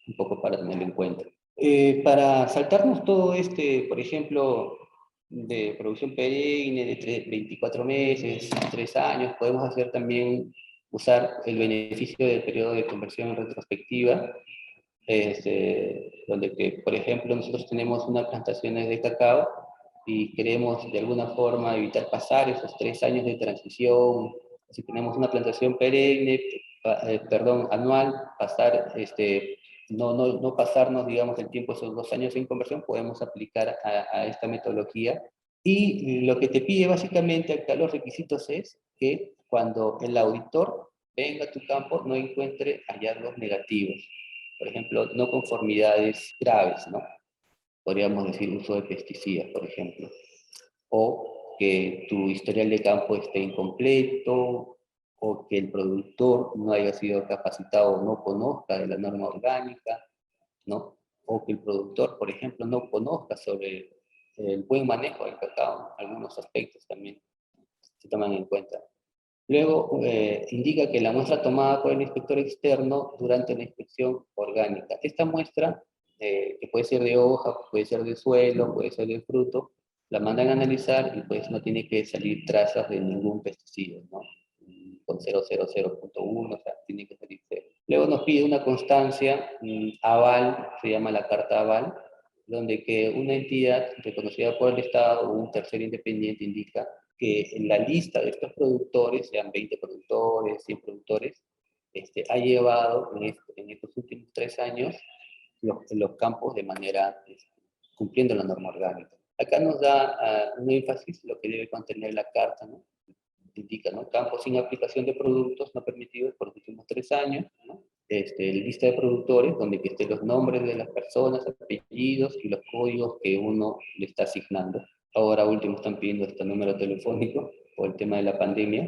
un poco para tener en cuenta. Para saltarnos todo por ejemplo, de producción perenne, de 24 meses, 3 años, podemos hacer también, usar el beneficio del periodo de conversión retrospectiva, donde que, por ejemplo, nosotros tenemos unas plantaciones de cacao y queremos de alguna forma evitar pasar esos 3 años de transición. Si tenemos una plantación perenne, perdón, anual, pasar, no pasarnos, digamos, el tiempo, esos 2 años en conversión, podemos aplicar a esta metodología. Y lo que te pide básicamente acá los requisitos es que cuando el auditor venga a tu campo no encuentre hallazgos negativos. Por ejemplo, no conformidades graves, ¿no? Podríamos decir uso de pesticidas, por ejemplo. O que tu historial de campo esté incompleto, o que el productor no haya sido capacitado o no conozca de la norma orgánica, ¿no? O que el productor, por ejemplo, no conozca sobre el buen manejo del cacao. Algunos aspectos también se toman en cuenta. Luego, indica que la muestra tomada por el inspector externo durante la inspección orgánica. Esta muestra, que puede ser de hoja, puede ser de suelo, puede ser de fruto, la mandan a analizar y pues no tiene que salir trazas de ningún pesticida, ¿no? Con 000.1, o sea, tiene que salir cero. Luego nos pide una constancia, aval, se llama la carta aval, donde que una entidad reconocida por el Estado o un tercero independiente indica que en la lista de estos productores, sean 20 productores, 100 productores, ha llevado en estos últimos 3 años los campos de manera, cumpliendo la norma orgánica. Acá nos da un énfasis lo que debe contener la carta, ¿no? Indica, ¿no? Campos sin aplicación de productos no permitidos por los últimos 3 años, ¿no? Lista de productores, donde que estén los nombres de las personas, apellidos y los códigos que uno le está asignando. Ahora último están pidiendo este número telefónico por el tema de la pandemia.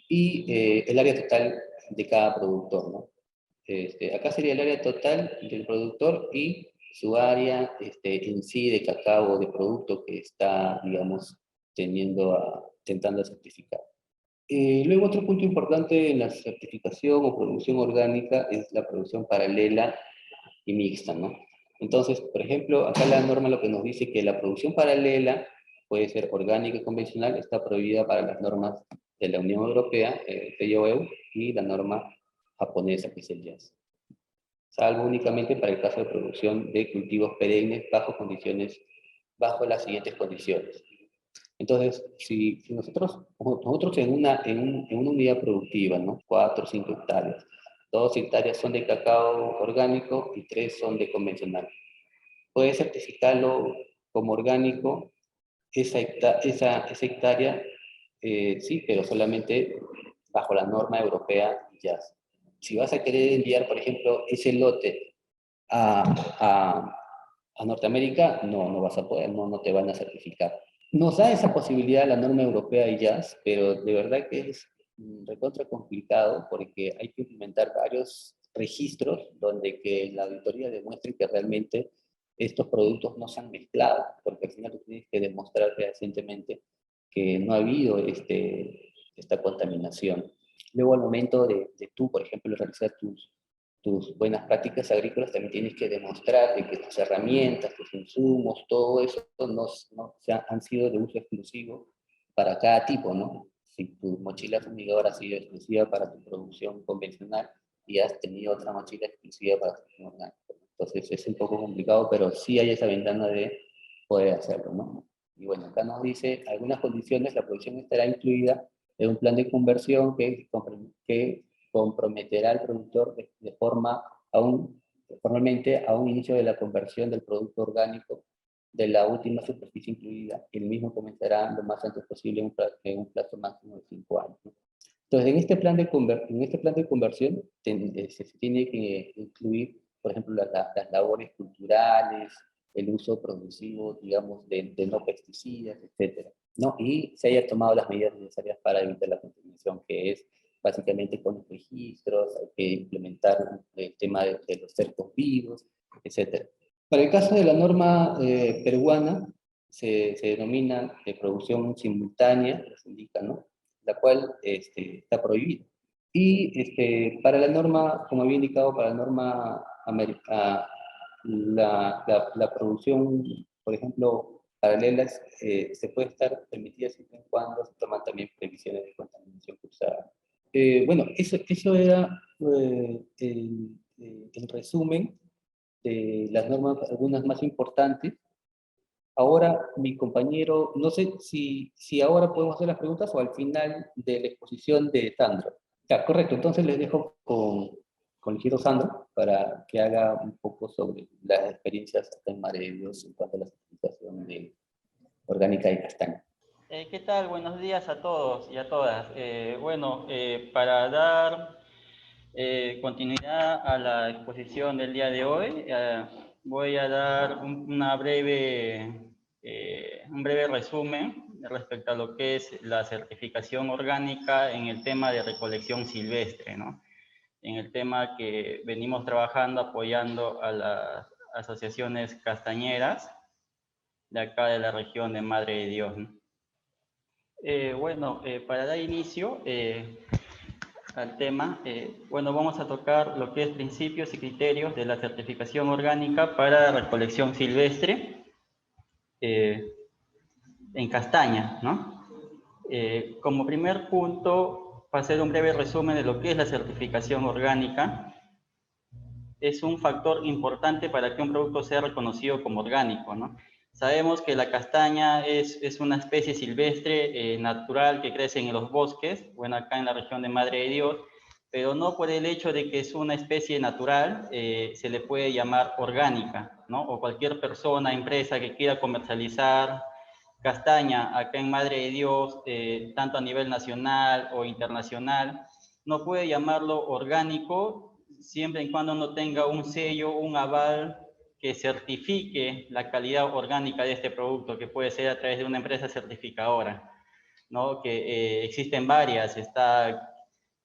Y el área total de cada productor, ¿no? Acá sería el área total del productor y su área en sí de cacao o de producto que está, digamos, intentando certificar. Luego otro punto importante en la certificación o producción orgánica es la producción paralela y mixta, ¿no? Entonces, por ejemplo, acá la norma lo que nos dice que la producción paralela puede ser orgánica y convencional, está prohibida para las normas de la Unión Europea, TIOEU, y la norma japonesa, que es el JAS. Salvo únicamente para el caso de producción de cultivos perennes bajo las siguientes condiciones. Entonces, si nosotros en una unidad productiva, ¿no? 4 o 5 hectáreas, 2 hectáreas son de cacao orgánico y 3 son de convencional. Puedes certificarlo como orgánico, esa hectárea, sí, pero solamente bajo la norma europea ya. Si vas a querer enviar, por ejemplo, ese lote a, a Norteamérica, no vas a poder, no te van a certificar. Nos da esa posibilidad la norma europea y jazz, pero de verdad que es recontra complicado porque hay que implementar varios registros donde que la auditoría demuestre que realmente estos productos no se han mezclado, porque al final tú tienes que demostrar fehacientemente que no ha habido esta contaminación. Luego al momento de tú, por ejemplo, realizar tus buenas prácticas agrícolas, también tienes que demostrar de que tus herramientas, tus insumos, todo eso han sido de uso exclusivo para cada tipo, ¿no? Si tu mochila fumigadora ha sido exclusiva para tu producción convencional y has tenido otra mochila exclusiva para tu producción orgánica. Entonces es un poco complicado, pero sí hay esa ventana de poder hacerlo, ¿no? Y bueno, acá nos dice algunas condiciones, la producción estará incluida en un plan de conversión que comprometerá al productor formalmente a un inicio de la conversión del producto orgánico de la última superficie incluida, el mismo comenzará lo más antes posible en un plazo máximo de 5 años, ¿no? Entonces, en este plan de conversión se tiene que incluir, por ejemplo, las labores culturales, el uso progresivo, digamos, de no pesticidas, etcétera, ¿no? Y se haya tomado las medidas necesarias para evitar la contaminación, que es básicamente con los registros, hay que implementar el tema de los cercos vivos, etcétera. Para el caso de la norma peruana, se denomina de producción simultánea, se indica, ¿no? La cual está prohibida. Y para la norma, como había indicado, para la norma la producción, por ejemplo, paralelas, se puede estar permitida siempre y cuando se toman también previsiones de contaminación cruzada. Bueno, eso era el resumen de las normas, algunas más importantes. Ahora, mi compañero, no sé si ahora podemos hacer las preguntas o al final de la exposición de Sandro. Ya, correcto, entonces les dejo con el ingeniero Sandro para que haga un poco sobre las experiencias acá en Madre de Dios en cuanto a la certificación de orgánica de castaña. ¿Qué tal? Buenos días a todos y a todas. Para dar continuidad a la exposición del día de hoy, voy a dar un breve resumen respecto a lo que es la certificación orgánica en el tema de recolección silvestre, ¿no? En el tema que venimos trabajando apoyando a las asociaciones castañeras de acá de la región de Madre de Dios, ¿no? Para dar inicio al tema, vamos a tocar lo que es principios y criterios de la certificación orgánica para recolección silvestre en castaña, ¿no? Como primer punto, para hacer un breve resumen de lo que es la certificación orgánica, es un factor importante para que un producto sea reconocido como orgánico, ¿no? Sabemos que la castaña es una especie silvestre natural que crece en los bosques, bueno, acá en la región de Madre de Dios, pero no por el hecho de que es una especie natural se le puede llamar orgánica, ¿no? O cualquier persona, empresa que quiera comercializar castaña acá en Madre de Dios, tanto a nivel nacional o internacional, no puede llamarlo orgánico siempre y cuando no tenga un sello, un aval que certifique la calidad orgánica de este producto, que puede ser a través de una empresa certificadora, ¿no? Que existen varias, está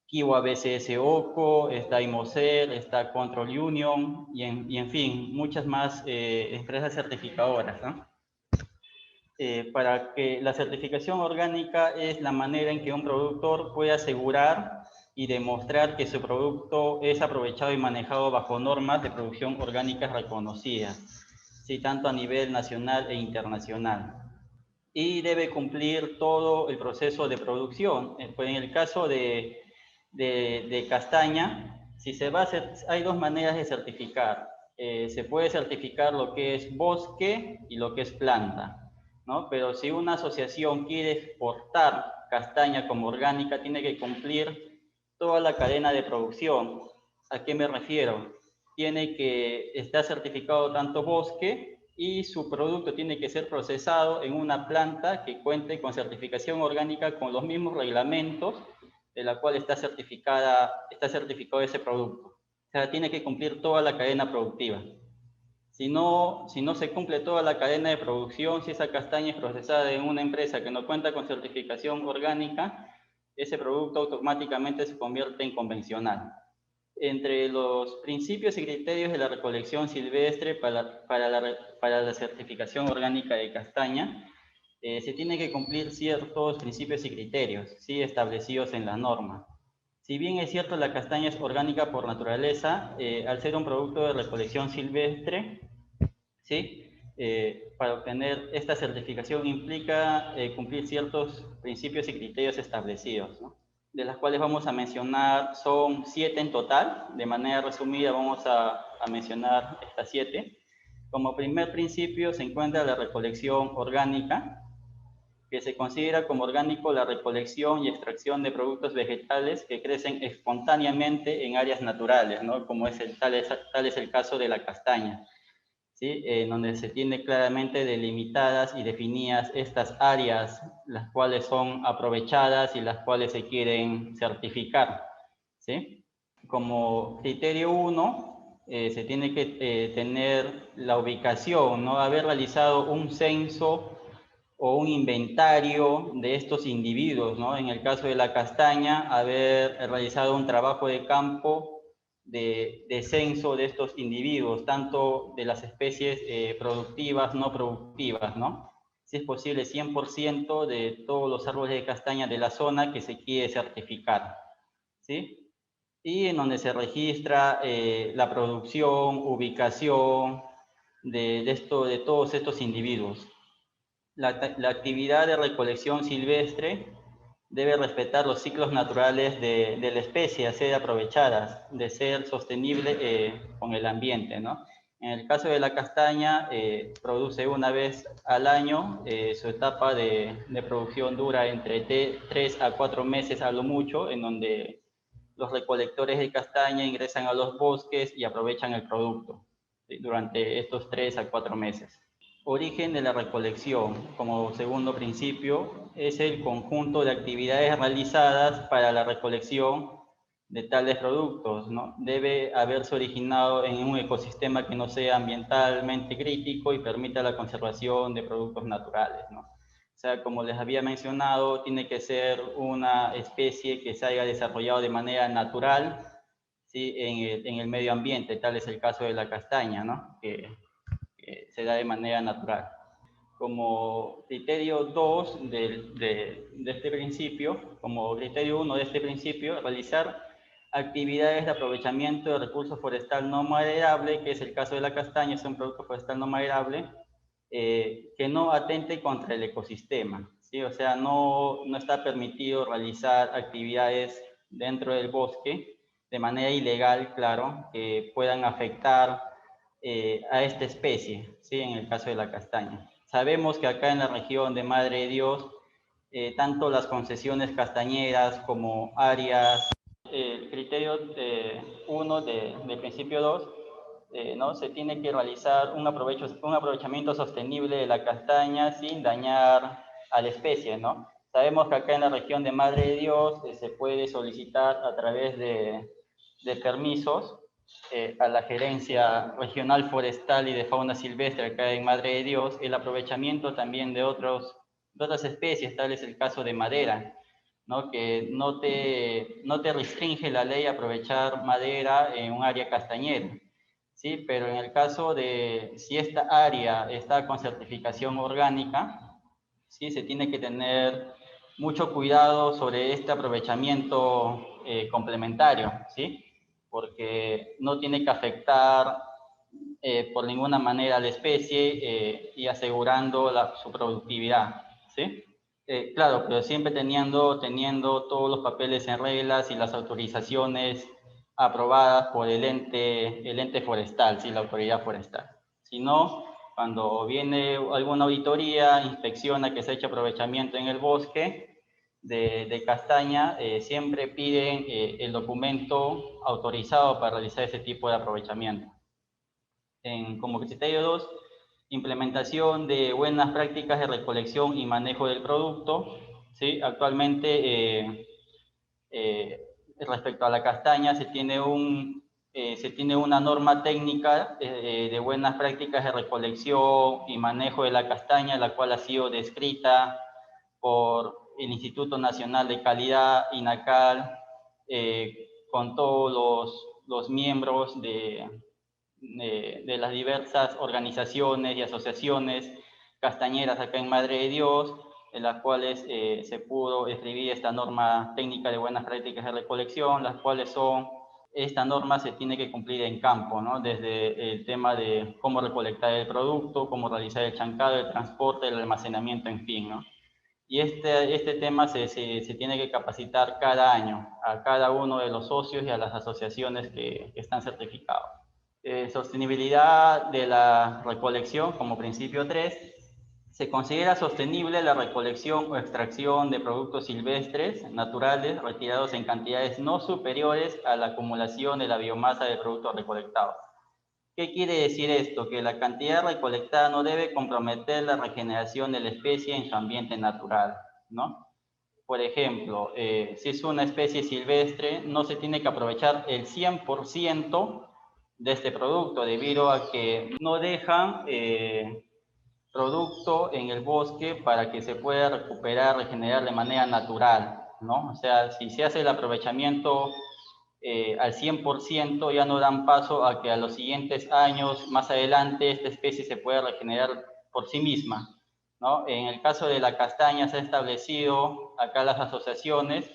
Kiwa BCS OCO, está Imocer, está Control Union, y en fin, muchas más empresas certificadoras, ¿no? Para que la certificación orgánica es la manera en que un productor puede asegurar y demostrar que su producto es aprovechado y manejado bajo normas de producción orgánicas reconocidas, ¿sí? Tanto a nivel nacional e internacional. Y debe cumplir todo el proceso de producción. Pues en el caso de castaña, si se va a hacer, hay dos maneras de certificar. Se puede certificar lo que es bosque y lo que es planta, ¿no? Pero si una asociación quiere exportar castaña como orgánica, tiene que cumplir toda la cadena de producción. ¿A qué me refiero? Tiene que estar certificado tanto bosque y su producto tiene que ser procesado en una planta que cuente con certificación orgánica con los mismos reglamentos de la cual está certificado ese producto. O sea, tiene que cumplir toda la cadena productiva. Si no se cumple toda la cadena de producción, si esa castaña es procesada en una empresa que no cuenta con certificación orgánica, ese producto automáticamente se convierte en convencional. Entre los principios y criterios de la recolección silvestre para la certificación orgánica de castaña, se tiene que cumplir ciertos principios y criterios, ¿sí? Establecidos en la norma. Si bien es cierto la castaña es orgánica por naturaleza, al ser un producto de recolección silvestre, ¿sí? Para obtener esta certificación implica cumplir ciertos principios y criterios establecidos, ¿no? De las cuales vamos a mencionar, son 7 en total. De manera resumida vamos a mencionar estas 7. Como primer principio se encuentra la recolección orgánica, que se considera como orgánico la recolección y extracción de productos vegetales que crecen espontáneamente en áreas naturales, ¿no? Como tal es el caso de la castaña. ¿sí? Donde se tiene claramente delimitadas y definidas estas áreas, las cuales son aprovechadas y las cuales se quieren certificar, ¿sí? Como criterio 1, se tiene que tener la ubicación, ¿no? Haber realizado un censo o un inventario de estos individuos, ¿no? En el caso de la castaña, haber realizado un trabajo de campo de censo de estos individuos, tanto de las especies productivas, no productivas, ¿no? Si es posible, 100% de todos los árboles de castaña de la zona que se quiere certificar, ¿sí? Y en donde se registra la producción, ubicación de todos estos individuos. La actividad de recolección silvestre debe respetar los ciclos naturales de la especie, a ser aprovechadas, de ser sostenible con el ambiente, ¿no? En el caso de la castaña, produce una vez al año, su etapa de producción dura entre 3 a 4 meses a lo mucho, en donde los recolectores de castaña ingresan a los bosques y aprovechan el producto, ¿sí? Durante estos 3 a 4 meses. Origen de la recolección, como segundo principio, es el conjunto de actividades realizadas para la recolección de tales productos, ¿no? Debe haberse originado en un ecosistema que no sea ambientalmente crítico y permita la conservación de productos naturales, ¿no? O sea, como les había mencionado, tiene que ser una especie que se haya desarrollado de manera natural, ¿sí? En el medio ambiente, tal es el caso de la castaña, ¿no? Que se da de manera natural. Como criterio 2 de este principio, como criterio 1 de este principio, realizar actividades de aprovechamiento de recursos forestal no maderable, que es el caso de la castaña, es un producto forestal no maderable, que no atente contra el ecosistema, ¿sí? O sea, no está permitido realizar actividades dentro del bosque de manera ilegal, claro, que puedan afectar a esta especie, ¿sí? En el caso de la castaña. Sabemos que acá en la región de Madre de Dios, tanto las concesiones castañeras como áreas, el criterio 1 del principio 2, ¿no? Se tiene que realizar un aprovechamiento sostenible de la castaña sin dañar a la especie, ¿no? Sabemos que acá en la región de Madre de Dios se puede solicitar a través de permisos a la Gerencia Regional Forestal y de Fauna Silvestre acá en Madre de Dios, el aprovechamiento también de otras especies, tal es el caso de madera, ¿no? Que no te restringe la ley a aprovechar madera en un área castañera, ¿sí? Pero en el caso de si esta área está con certificación orgánica, ¿sí? Se tiene que tener mucho cuidado sobre este aprovechamiento complementario, ¿sí? Porque no tiene que afectar por ninguna manera a la especie y asegurando su productividad, ¿sí? Claro, pero siempre teniendo todos los papeles en reglas y las autorizaciones aprobadas por el ente forestal, ¿sí? La autoridad forestal. Si no, cuando viene alguna auditoría, inspecciona que se ha hecho aprovechamiento en el bosque de castaña, siempre piden el documento autorizado para realizar ese tipo de aprovechamiento. Como criterio 2, implementación de buenas prácticas de recolección y manejo del producto, ¿sí? Actualmente, respecto a la castaña, se tiene una norma técnica de buenas prácticas de recolección y manejo de la castaña, la cual ha sido descrita por el Instituto Nacional de Calidad, INACAL, con todos los miembros de las diversas organizaciones y asociaciones castañeras acá en Madre de Dios, en las cuales se pudo escribir esta norma técnica de buenas prácticas de recolección, las cuales esta norma se tiene que cumplir en campo, ¿no? Desde el tema de cómo recolectar el producto, cómo realizar el chancado, el transporte, el almacenamiento, en fin, ¿no? Y este tema se tiene que capacitar cada año a cada uno de los socios y a las asociaciones que están certificados. Sostenibilidad de la recolección como principio 3. Se considera sostenible la recolección o extracción de productos silvestres naturales retirados en cantidades no superiores a la acumulación de la biomasa de productos recolectados. ¿Qué quiere decir esto? Que la cantidad recolectada no debe comprometer la regeneración de la especie en su ambiente natural, ¿no? Por ejemplo, si es una especie silvestre, no se tiene que aprovechar el 100% de este producto, debido a que no dejan producto en el bosque para que se pueda recuperar, regenerar de manera natural, ¿no? O sea, si se hace el aprovechamiento al 100%, ya no dan paso a que a los siguientes años, más adelante, esta especie se pueda regenerar por sí misma, ¿no? En el caso de la castaña se ha establecido, acá las asociaciones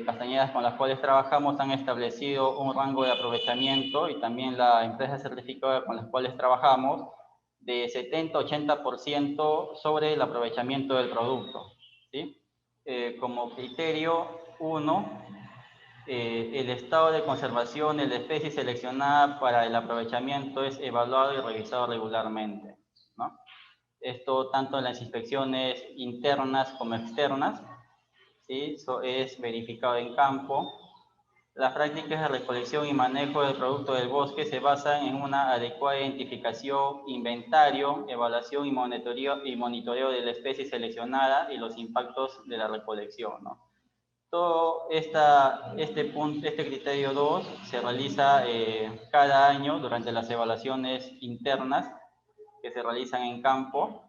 castañeras con las cuales trabajamos han establecido un rango de aprovechamiento, y también la empresa certificada con las cuales trabajamos, de 70-80% sobre el aprovechamiento del producto, ¿sí? Como criterio 1, el estado de conservación de la especie seleccionada para el aprovechamiento es evaluado y revisado regularmente, ¿no? Esto tanto en las inspecciones internas como externas, ¿sí? Eso es verificado en campo. Las prácticas de recolección y manejo del producto del bosque se basan en una adecuada identificación, inventario, evaluación y monitoreo de la especie seleccionada y los impactos de la recolección, ¿no? Todo este criterio 2 se realiza cada año durante las evaluaciones internas que se realizan en campo,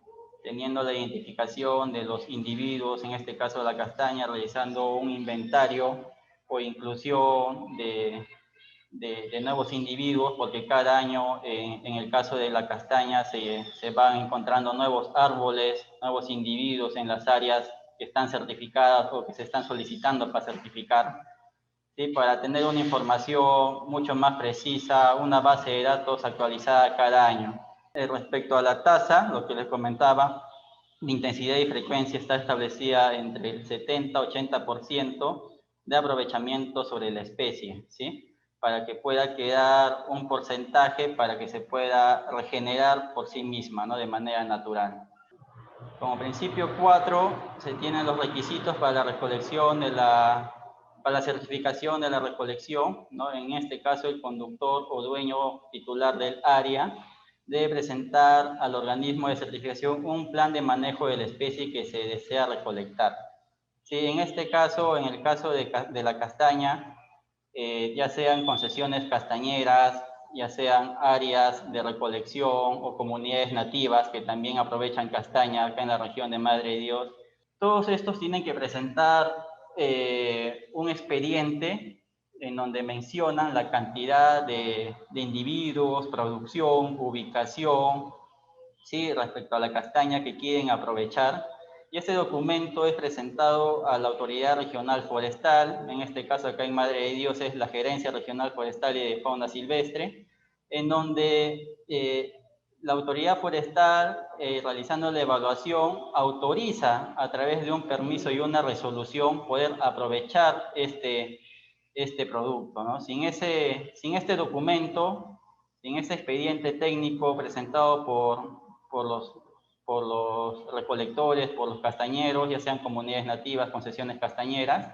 teniendo la identificación de los individuos, en este caso la castaña, realizando un inventario o inclusión de nuevos individuos, porque cada año, en el caso de la castaña, se van encontrando nuevos árboles, nuevos individuos en las áreas que están certificadas o que se están solicitando para certificar, ¿sí? Para tener una información mucho más precisa, una base de datos actualizada cada año. Respecto a la tasa, lo que les comentaba, la intensidad y frecuencia está establecida entre el 70-80% de aprovechamiento sobre la especie, ¿sí? Para que pueda quedar un porcentaje para que se pueda regenerar por sí misma, ¿no? De manera natural. Como principio 4, se tienen los requisitos para la recolección para la certificación de la recolección, ¿no? En este caso, el conductor o dueño titular del área debe presentar al organismo de certificación un plan de manejo de la especie que se desea recolectar. Sí, en este caso, en el caso de la castaña, ya sean concesiones castañeras, ya sean áreas de recolección o comunidades nativas que también aprovechan castaña acá en la región de Madre de Dios, todos estos tienen que presentar un expediente en donde mencionan la cantidad de individuos, producción, ubicación, ¿sí? Respecto a la castaña que quieren aprovechar. Y este documento es presentado a la Autoridad Regional Forestal, en este caso acá en Madre de Dios es la Gerencia Regional Forestal y de Fauna Silvestre, en donde la Autoridad Forestal, realizando la evaluación, autoriza a través de un permiso y una resolución poder aprovechar este producto, ¿no? Sin este documento, sin ese expediente técnico presentado por los recolectores, por los castañeros, ya sean comunidades nativas, concesiones castañeras,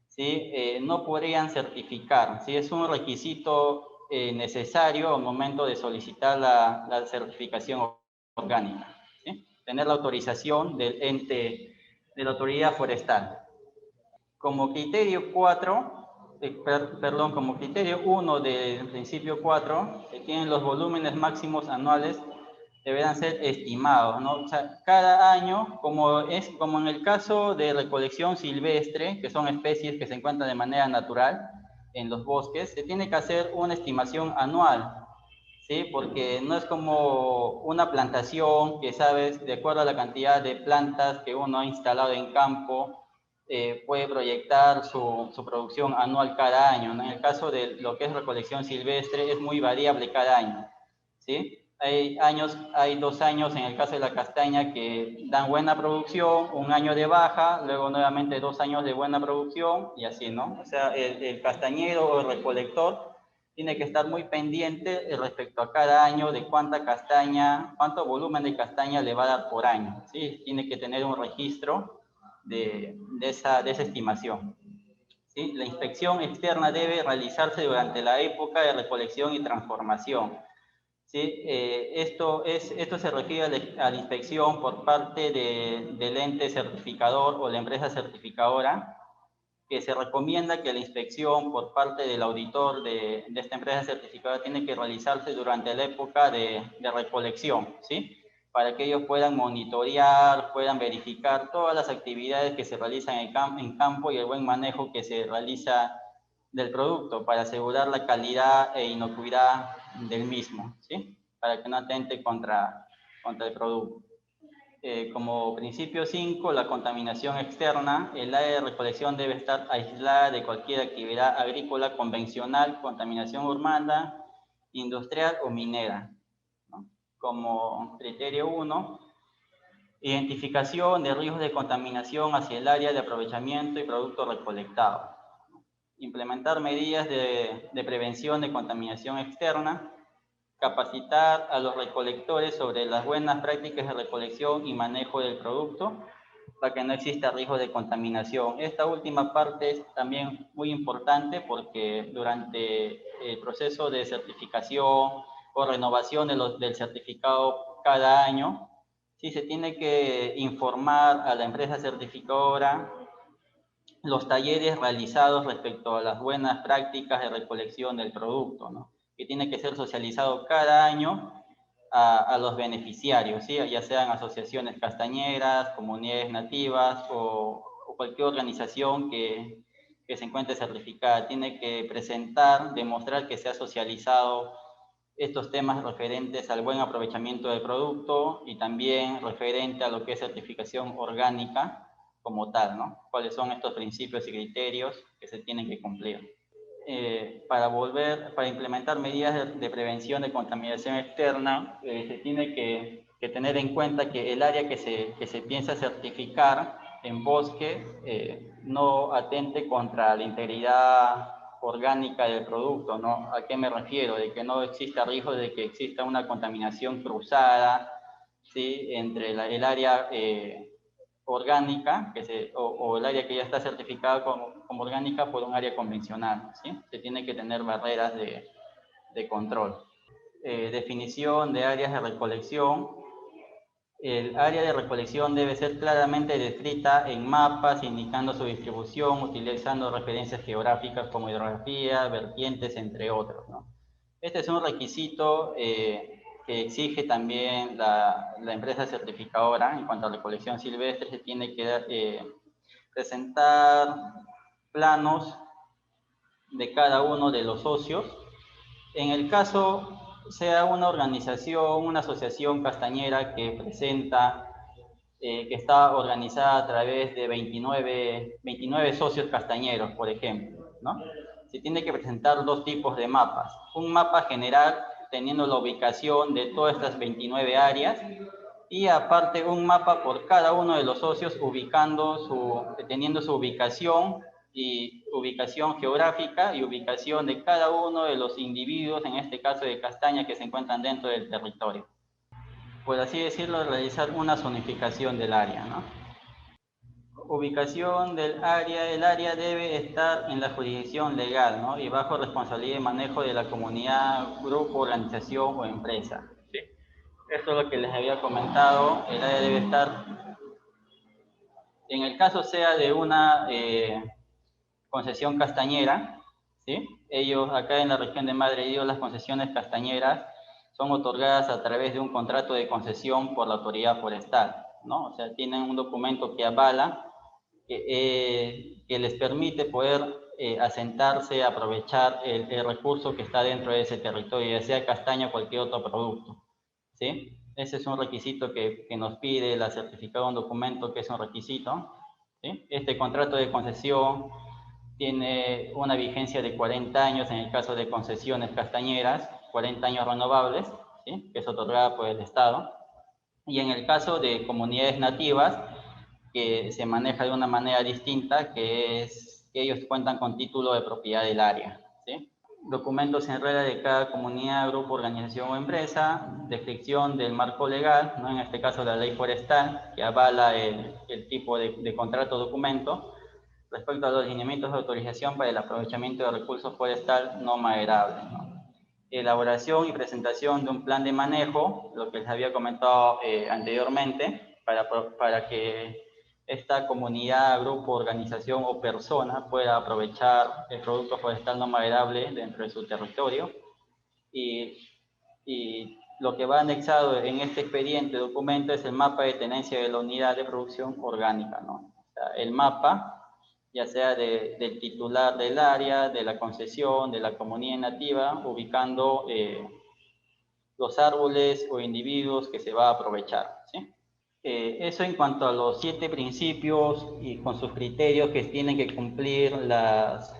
¿sí? No podrían certificar, ¿sí? Es un requisito necesario al momento de solicitar la certificación orgánica, ¿sí? Tener la autorización del ente, de la autoridad forestal. Como criterio 4, como criterio 1 del principio 4, que tienen los volúmenes máximos anuales deberán ser estimados, ¿no? O sea, cada año, como en el caso de recolección silvestre, que son especies que se encuentran de manera natural en los bosques, se tiene que hacer una estimación anual, ¿sí? Porque no es como una plantación que, sabes, de acuerdo a la cantidad de plantas que uno ha instalado en campo, puede proyectar su producción anual cada año, ¿no? En el caso de lo que es recolección silvestre, es muy variable cada año, ¿sí? Hay 2 años en el caso de la castaña que dan buena producción, un año de baja, luego nuevamente 2 años de buena producción y así, ¿no? O sea, el castañero o el recolector tiene que estar muy pendiente respecto a cada año de cuánto volumen de castaña le va a dar por año, ¿sí? Tiene que tener un registro de esa estimación. ¿sí? La inspección externa debe realizarse durante la época de recolección y transformación. ¿Sí? Esto se refiere a la inspección por parte del ente certificador o la empresa certificadora, que se recomienda que la inspección por parte del auditor de esta empresa certificadora tiene que realizarse durante la época de recolección, ¿sí? Para que ellos puedan monitorear, puedan verificar todas las actividades que se realizan en campo y el buen manejo que se realiza del producto para asegurar la calidad e inocuidad del mismo, ¿sí? Para que no atente contra el producto. Como principio 5, la contaminación externa. El área de recolección debe estar aislada de cualquier actividad agrícola convencional, contaminación urbana, industrial o minera, ¿no? Como criterio 1, identificación de riesgos de contaminación hacia el área de aprovechamiento y producto recolectado. Implementar medidas de prevención de contaminación externa. Capacitar a los recolectores sobre las buenas prácticas de recolección y manejo del producto para que no exista riesgo de contaminación. Esta última parte es también muy importante porque durante el proceso de certificación o renovación del certificado cada año, sí se tiene que informar a la empresa certificadora los talleres realizados respecto a las buenas prácticas de recolección del producto, ¿no? Que tiene que ser socializado cada año a los beneficiarios, ¿sí? Ya sean asociaciones castañeras, comunidades nativas o cualquier organización que se encuentre certificada. Tiene que presentar, demostrar que se ha socializado estos temas referentes al buen aprovechamiento del producto y también referente a lo que es certificación orgánica como tal, ¿no? ¿Cuáles son estos principios y criterios que se tienen que cumplir? Para implementar medidas de prevención de contaminación externa, se tiene que tener en cuenta que el área que se piensa certificar en bosque no atente contra la integridad orgánica del producto, ¿no? ¿A qué me refiero? De que no exista riesgo de que exista una contaminación cruzada, ¿sí? Entre el área orgánica o el área que ya está certificada como orgánica por un área convencional, ¿sí? Se tiene que tener barreras de control. Definición de áreas de recolección. El área de recolección debe ser claramente descrita en mapas, indicando su distribución, utilizando referencias geográficas como hidrografía, vertientes, entre otros, ¿no? Este es un requisito que exige también la empresa certificadora. En cuanto a recolección silvestre, se tiene que presentar planos de cada uno de los socios. En el caso sea una organización, una asociación castañera que presenta, que está organizada a través de 29 socios castañeros, por ejemplo, ¿no? Se tiene que presentar dos tipos de mapas. Un mapa general teniendo la ubicación de todas estas 29 áreas y aparte un mapa por cada uno de los socios teniendo su ubicación y ubicación geográfica y ubicación de cada uno de los individuos, en este caso de castaña, que se encuentran dentro del territorio. Por así decirlo, realizar una zonificación del área, ¿no? Ubicación del área. El área debe estar en la jurisdicción legal, ¿no? Y bajo responsabilidad y manejo de la comunidad, grupo, organización o empresa. ¿Sí? Esto es lo que les había comentado. El área debe estar, en el caso sea de una concesión castañera, ¿sí? Ellos acá en la región de Madre de Dios, las concesiones castañeras son otorgadas a través de un contrato de concesión por la autoridad forestal, ¿no? O sea, tienen un documento que avala que les permite poder asentarse, aprovechar el recurso que está dentro de ese territorio, ya sea castaña o cualquier otro producto, ¿sí? Ese es un requisito que nos pide la certificado, un documento que es un requisito, ¿sí? Este contrato de concesión tiene una vigencia de 40 años en el caso de concesiones castañeras, 40 años renovables, ¿sí? Que es otorgada por el Estado. Y en el caso de comunidades nativas, que se maneja de una manera distinta, que es que ellos cuentan con título de propiedad del área, ¿sí? Documentos en regla de cada comunidad, grupo, organización o empresa, descripción del marco legal, ¿no? En este caso la ley forestal, que avala el tipo de contrato o documento, respecto a los lineamientos de autorización para el aprovechamiento de recursos forestal no maderables, ¿no? Elaboración y presentación de un plan de manejo, lo que les había comentado anteriormente, para que esta comunidad, grupo, organización o persona pueda aprovechar el producto forestal no maderable dentro de su territorio. Y lo que va anexado en este expediente documento es el mapa de tenencia de la unidad de producción orgánica, ¿no? O sea, el mapa, ya sea del titular del área, de la concesión, de la comunidad nativa, ubicando los árboles o individuos que se va a aprovechar, ¿sí? Eso en cuanto a los 7 principios y con sus criterios que tienen que cumplir las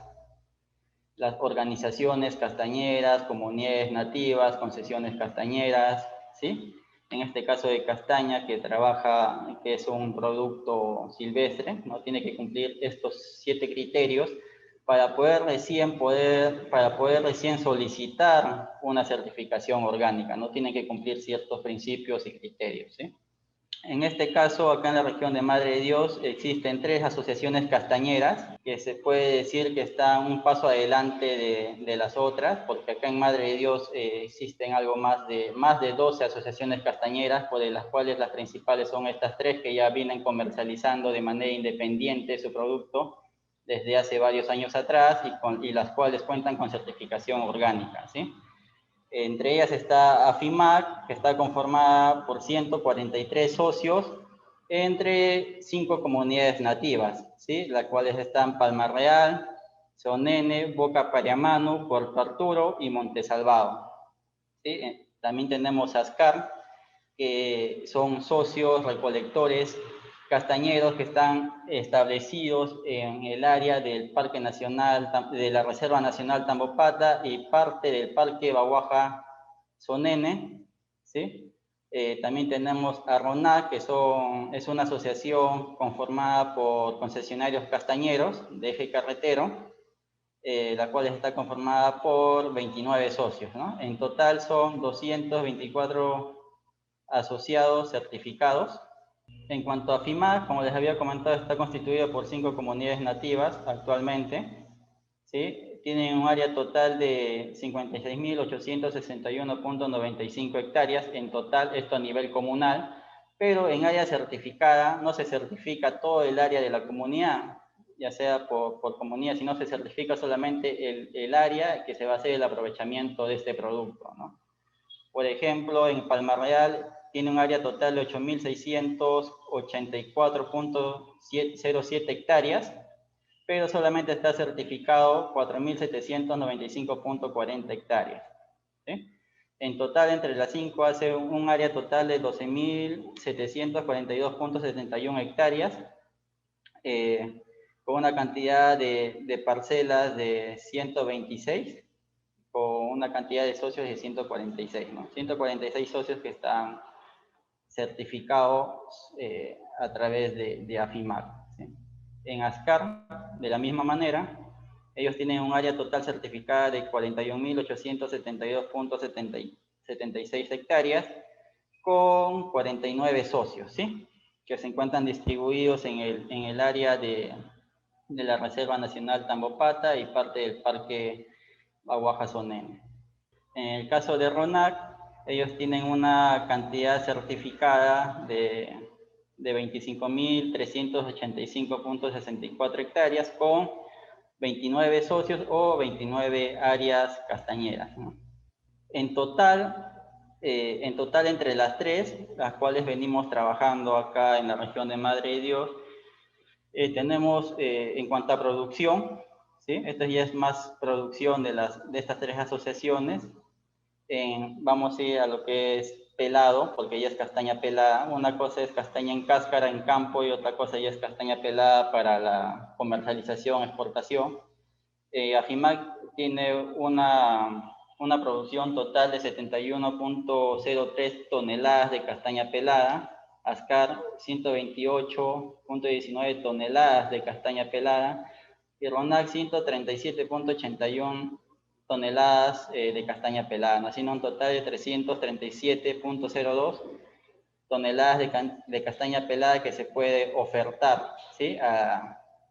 organizaciones castañeras, comunidades nativas, concesiones castañeras, ¿sí? En este caso de castaña, que trabaja, que es un producto silvestre, ¿no? Tiene que cumplir estos 7 criterios para poder recién solicitar una certificación orgánica, ¿no? Tiene que cumplir ciertos principios y criterios, ¿sí? En este caso, acá en la región de Madre de Dios, existen 3 asociaciones castañeras que se puede decir que están un paso adelante de las otras, porque acá en Madre de Dios existen algo más de 12 asociaciones castañeras, por de las cuales las principales son estas 3 que ya vienen comercializando de manera independiente su producto desde hace varios años atrás y las cuales cuentan con certificación orgánica, ¿sí? Entre ellas está AFIMAC, que está conformada por 143 socios entre 5 comunidades nativas, ¿sí? Las cuales están Palma Real, Sonene, Boca Pariamanu, Puerto Arturo y Montesalvado, ¿sí? También tenemos ASCAR, que son socios recolectores castañeros que están establecidos en el área del Parque Nacional, de la Reserva Nacional Tambopata y parte del Parque Bahuaja Sonene, ¿sí? También tenemos a RONAC, que es una asociación conformada por concesionarios castañeros de eje carretero, la cual está conformada por 29 socios, ¿no? En total son 224 asociados certificados. En cuanto a FIMAC, como les había comentado, está constituido por 5 comunidades nativas actualmente, ¿sí? Tienen un área total de 56.861.95 hectáreas en total, esto a nivel comunal, pero en área certificada no se certifica todo el área de la comunidad, ya sea por comunidad, sino se certifica solamente el área que se va a hacer el aprovechamiento de este producto, ¿no? Por ejemplo, en Palma Real tiene un área total de 8.684.07 hectáreas, pero solamente está certificado 4.795.40 hectáreas, ¿sí? En total, entre las 5 hace un área total de 12.742.71 hectáreas, con una cantidad de parcelas de 126, con una cantidad de socios de 146, ¿no? 146 socios que están certificados a través de AFIMAC, ¿sí? En ASCAR, de la misma manera, ellos tienen un área total certificada de 41.872.76 hectáreas con 49 socios, ¿sí? Que se encuentran distribuidos en el área de la Reserva Nacional Tambopata y parte del Parque Bahuaja Sonene. En el caso de RONAC, ellos tienen una cantidad certificada de 25.385.64 hectáreas con 29 socios o 29 áreas castañeras, ¿no? En total entre las 3, las cuales venimos trabajando acá en la región de Madre de Dios, tenemos en cuanto a producción, ¿sí? Esto ya es más producción de estas 3 asociaciones. Vamos a ir a lo que es pelado, porque ya es castaña pelada. Una cosa es castaña en cáscara en campo y otra cosa ya es castaña pelada para la comercialización, exportación. AFIMAC tiene una producción total de 71.03 toneladas de castaña pelada, ASCAR 128.19 toneladas de castaña pelada y RONAC 137.81 toneladas de castaña pelada, ¿no? Haciendo un total de 337.02 toneladas de castaña pelada que se puede ofertar, ¿sí?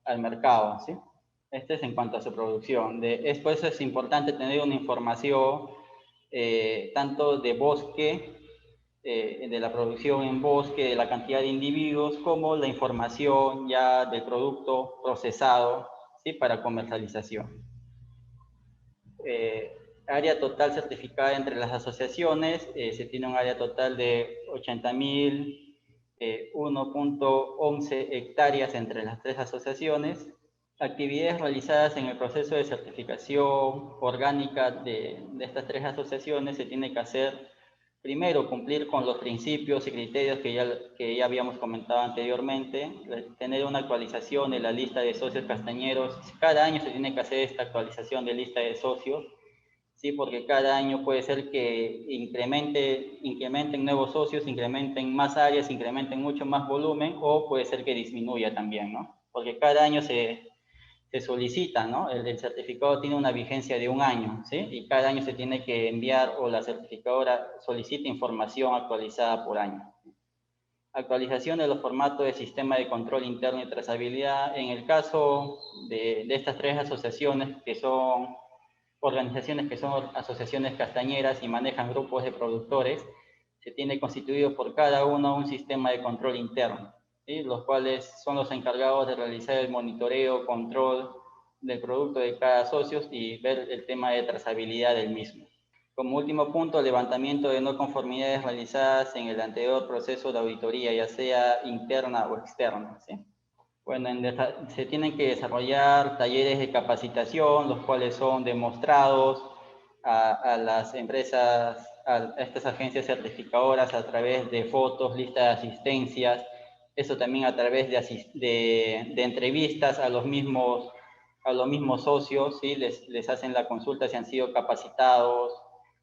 al mercado, ¿sí? Este es en cuanto a su producción. Por eso es importante tener una información tanto de bosque, de la producción en bosque, de la cantidad de individuos, como la información ya del producto procesado, ¿sí? Para comercialización. Área total certificada entre las asociaciones, se tiene un área total de 80.001.11 hectáreas entre las 3 asociaciones. Actividades realizadas en el proceso de certificación orgánica de estas 3 asociaciones se tiene que hacer, primero, cumplir con los principios y criterios que ya habíamos comentado anteriormente, tener una actualización de la lista de socios castañeros. Cada año se tiene que hacer esta actualización de lista de socios, ¿sí? Porque cada año puede ser que incrementen nuevos socios, incrementen más áreas, incrementen mucho más volumen, o puede ser que disminuya también, ¿no? Porque cada año se solicita, ¿no? El certificado tiene una vigencia de 1 año, ¿sí? Y cada año se tiene que enviar, o la certificadora solicita información actualizada por año. Actualización de los formatos de sistema de control interno y trazabilidad. En el caso de estas 3 asociaciones, que son organizaciones que son asociaciones castañeras y manejan grupos de productores, se tiene constituido por cada uno un sistema de control interno, ¿sí? Los cuales son los encargados de realizar el monitoreo, control del producto de cada socio y ver el tema de trazabilidad del mismo. Como último punto, levantamiento de no conformidades realizadas en el anterior proceso de auditoría, ya sea interna o externa, ¿sí? Bueno, se tienen que desarrollar talleres de capacitación, los cuales son demostrados a las empresas, a estas agencias certificadoras, a través de fotos, listas de asistencias, eso también a través de entrevistas a los mismos socios, ¿sí? Les hacen la consulta si han sido capacitados,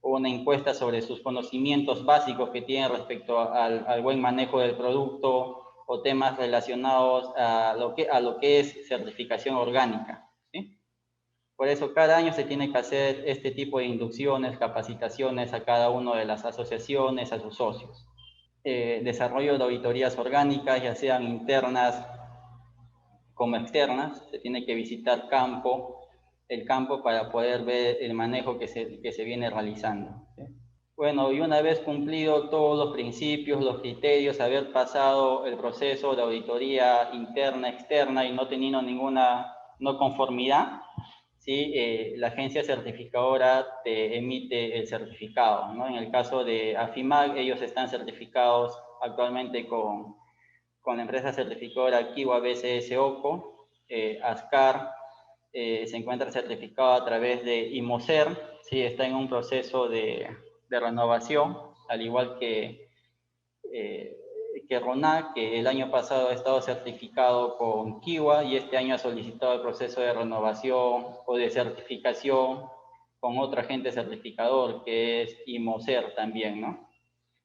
o una encuesta sobre sus conocimientos básicos que tienen respecto al buen manejo del producto, o temas relacionados a lo que es certificación orgánica, ¿sí? Por eso cada año se tiene que hacer este tipo de inducciones, capacitaciones a cada una de las asociaciones, a sus socios. Desarrollo de auditorías orgánicas, ya sean internas como externas, se tiene que visitar el campo para poder ver el manejo que se viene realizando, ¿sí? Bueno, y una vez cumplido todos los principios, los criterios, haber pasado el proceso de auditoría interna, externa, y no teniendo ninguna no conformidad, ¿sí? La agencia certificadora te emite el certificado, ¿no? En el caso de AFIMAC, ellos están certificados actualmente con la empresa certificadora Kiwa BCS OCO. ASCAR se encuentra certificado a través de IMOCER, ¿sí? Está en un proceso de renovación, al igual que RONAC, que el año pasado ha estado certificado con Kiwa y este año ha solicitado el proceso de renovación o de certificación con otro agente certificador, que es IMOCER también, ¿no?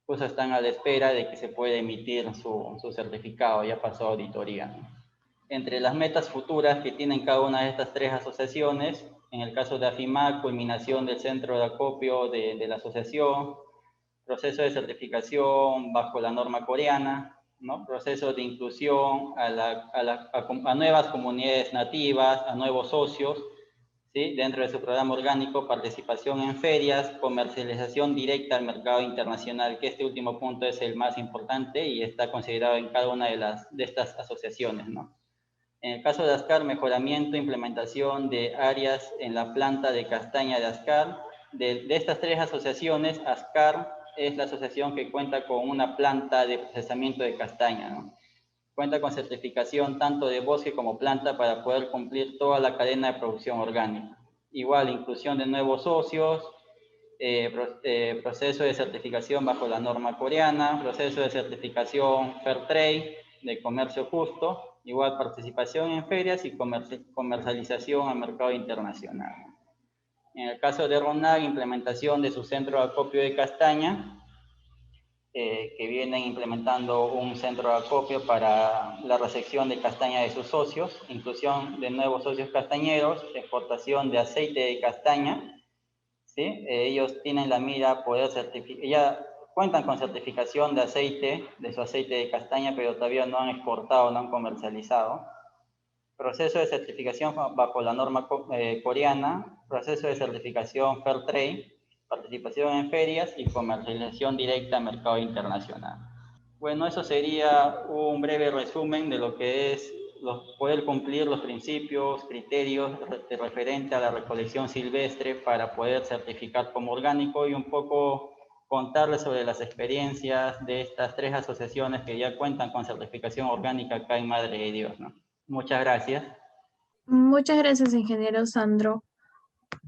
Pues están a la espera de que se pueda emitir su certificado, ya pasó auditoría, ¿no? Entre las metas futuras que tienen cada una de estas 3 asociaciones, en el caso de AFIMAC, culminación del centro de acopio de la asociación, proceso de certificación bajo la norma coreana, ¿no? Proceso de inclusión a nuevas comunidades nativas, a nuevos socios, ¿sí? Dentro de su programa orgánico, participación en ferias, comercialización directa al mercado internacional, que este último punto es el más importante y está considerado en cada una de estas asociaciones, ¿no? En el caso de ASCAR, mejoramiento, implementación de áreas en la planta de castaña de ASCAR. De estas 3 asociaciones, ASCAR es la asociación que cuenta con una planta de procesamiento de castaña, ¿no? Cuenta con certificación tanto de bosque como planta para poder cumplir toda la cadena de producción orgánica. Igual, inclusión de nuevos socios, proceso de certificación bajo la norma coreana, proceso de certificación Fairtrade, de comercio justo, igual participación en ferias y comercialización al mercado internacional. En el caso de RONAG, implementación de su centro de acopio de castaña, que vienen implementando un centro de acopio para la recepción de castaña de sus socios, inclusión de nuevos socios castañeros, exportación de aceite de castaña, ¿sí? Ellos tienen la mira poder certificar, ya cuentan con certificación de aceite, de su aceite de castaña, pero todavía no han exportado, no han comercializado. proceso de certificación bajo la norma coreana, proceso de certificación Fair Trade, participación en ferias y comercialización directa a mercado internacional. Bueno, eso sería un breve resumen de lo que es poder cumplir los principios, criterios referente a la recolección silvestre para poder certificar como orgánico y un poco contarles sobre las experiencias de estas 3 asociaciones que ya cuentan con certificación orgánica acá en Madre de Dios, ¿no? Muchas gracias. Muchas gracias, ingeniero Sandro,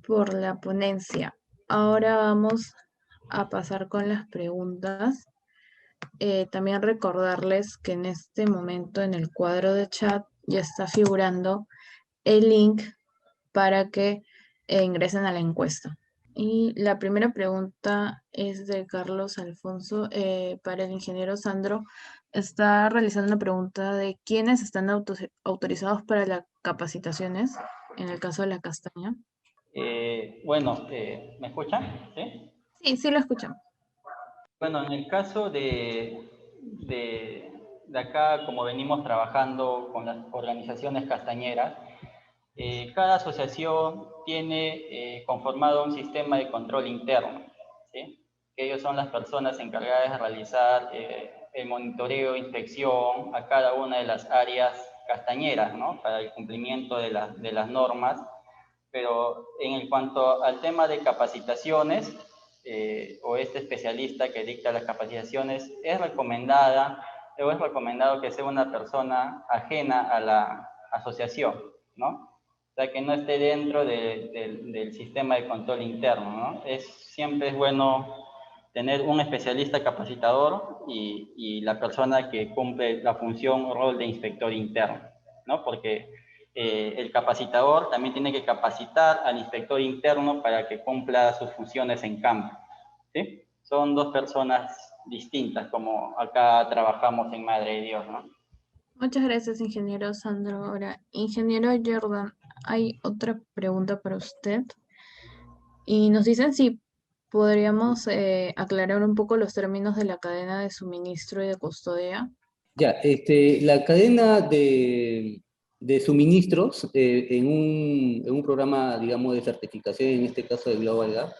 por la ponencia. Ahora vamos a pasar con las preguntas. También recordarles que en este momento en el cuadro de chat ya está figurando el link para que ingresen a la encuesta. Y la primera pregunta es de Carlos Alfonso para el ingeniero Sandro. Está realizando una pregunta de quiénes están autorizados para las capacitaciones en el caso de la castaña. Bueno, ¿me escuchan? ¿Sí? Sí, sí lo escuchamos. Bueno, en el caso de acá, como venimos trabajando con las organizaciones castañeras, cada asociación tiene conformado un sistema de control interno, ¿sí? Que ellos son las personas encargadas de realizar el monitoreo, inspección a cada una de las áreas castañeras, ¿no? Para el cumplimiento de las normas. Pero en cuanto al tema de capacitaciones, o este especialista que dicta las capacitaciones, es recomendado que sea una persona ajena a la asociación, ¿no? O sea, que no esté dentro del sistema de control interno, ¿no? Siempre es bueno tener un especialista capacitador y la persona que cumple la función o rol de inspector interno, ¿no? Porque el capacitador también tiene que capacitar al inspector interno para que cumpla sus funciones en campo, ¿sí? Son 2 personas distintas, como acá trabajamos en Madre de Dios, ¿no? Muchas gracias, ingeniero Sandro. Ahora, ingeniero Jordan, hay otra pregunta para usted. Y nos dicen si podríamos aclarar un poco los términos de la cadena de suministro y de custodia. Ya, la cadena de suministros en un programa, digamos, de certificación, en este caso de Global Gap,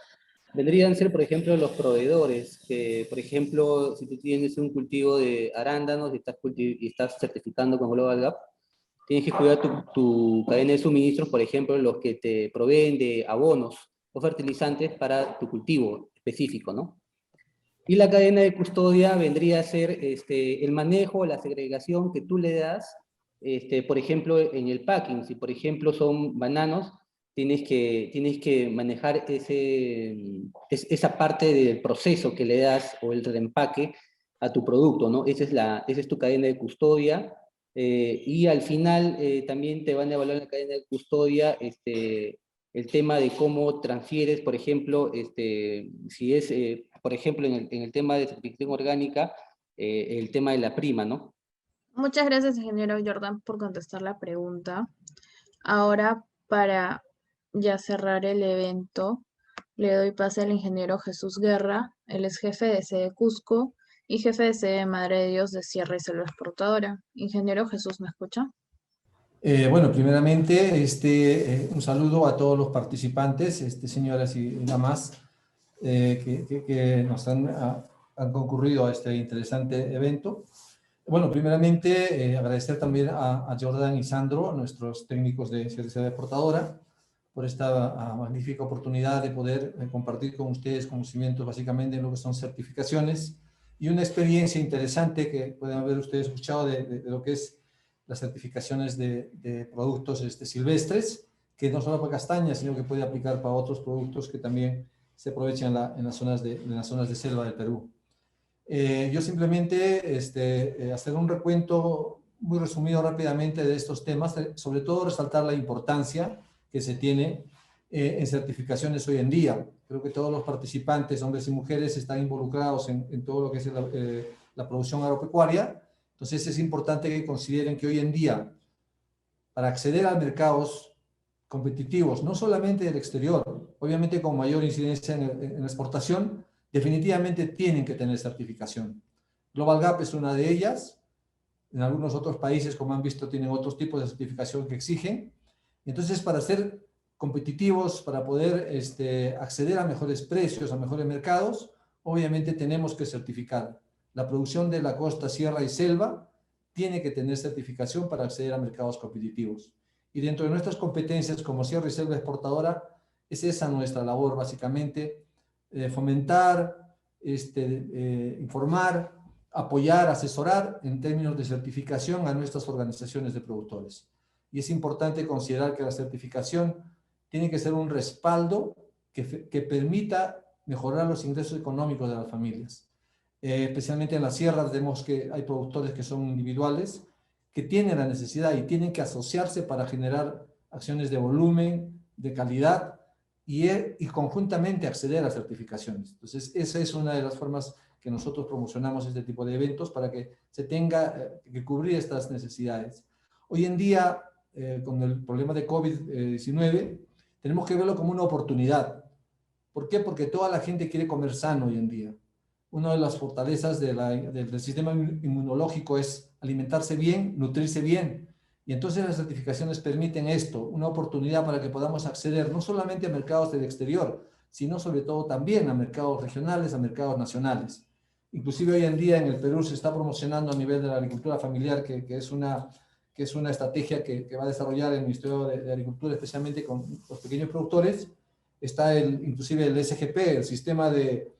vendrían a ser, por ejemplo, los proveedores. Por ejemplo, si tú tienes un cultivo de arándanos y estás certificando con Global Gap, tienes que cuidar tu cadena de suministros, por ejemplo, los que te proveen de abonos o fertilizantes para tu cultivo específico, ¿no? Y la cadena de custodia vendría a ser el manejo, la segregación que tú le das, por ejemplo, en el packing. Si, por ejemplo, son bananos, tienes que manejar esa parte del proceso que le das o el reempaque a tu producto, ¿no? Esa es tu cadena de custodia. Y al final también te van a evaluar en la cadena de custodia el tema de cómo transfieres, por ejemplo, si es, por ejemplo, en el tema de certificación orgánica, el tema de la prima, ¿no? Muchas gracias, ingeniero Jordan, por contestar la pregunta. Ahora, para ya cerrar el evento, le doy pase al ingeniero Jesús Guerra. Él es jefe de sede Cusco y jefe de sede Madre de Dios de Sierra y Selva Exportadora. Ingeniero Jesús, ¿me escucha? Bueno, primeramente, un saludo a todos los participantes, señoras y damas, que nos han concurrido a este interesante evento. Bueno, primeramente, agradecer también a Jordan y Sandro, nuestros técnicos de Sierra Exportadora, por esta magnífica oportunidad de poder compartir con ustedes conocimientos básicamente en lo que son certificaciones y una experiencia interesante que pueden haber ustedes escuchado de lo que es las certificaciones de productos silvestres, que no solo para castañas, sino que puede aplicar para otros productos que también se aprovechan en las zonas de selva del Perú. Yo simplemente hacer un recuento muy resumido rápidamente de estos temas, sobre todo resaltar la importancia que se tiene en certificaciones hoy en día. Creo que todos los participantes, hombres y mujeres, están involucrados en todo lo que es la producción agropecuaria. Entonces es importante que consideren que hoy en día, para acceder a mercados competitivos, no solamente del exterior, obviamente con mayor incidencia en la exportación, definitivamente tienen que tener certificación. Global Gap es una de ellas. En algunos otros países, como han visto, tienen otros tipos de certificación que exigen. Entonces, para ser competitivos, para poder acceder a mejores precios, a mejores mercados, obviamente tenemos que certificar. La producción de la costa, sierra y selva tiene que tener certificación para acceder a mercados competitivos. Y dentro de nuestras competencias como sierra y selva exportadora, es esa nuestra labor, básicamente, fomentar, informar, apoyar, asesorar en términos de certificación a nuestras organizaciones de productores. Y es importante considerar que la certificación tiene que ser un respaldo que permita mejorar los ingresos económicos de las familias. Especialmente en las sierras vemos que hay productores que son individuales, que tienen la necesidad y tienen que asociarse para generar acciones de volumen, de calidad y conjuntamente acceder a certificaciones. Entonces, esa es una de las formas que nosotros promocionamos este tipo de eventos para que se tenga que cubrir estas necesidades. Hoy en día, con el problema de COVID-19, tenemos que verlo como una oportunidad. ¿Por qué? Porque toda la gente quiere comer sano hoy en día. Una de las fortalezas del sistema inmunológico es alimentarse bien, nutrirse bien. Y entonces las certificaciones permiten esto, una oportunidad para que podamos acceder no solamente a mercados del exterior, sino sobre todo también a mercados regionales, a mercados nacionales. Inclusive hoy en día en el Perú se está promocionando a nivel de la agricultura familiar, que es una estrategia que va a desarrollar el Ministerio de Agricultura, especialmente con los pequeños productores. Está inclusive el SGP, el sistema de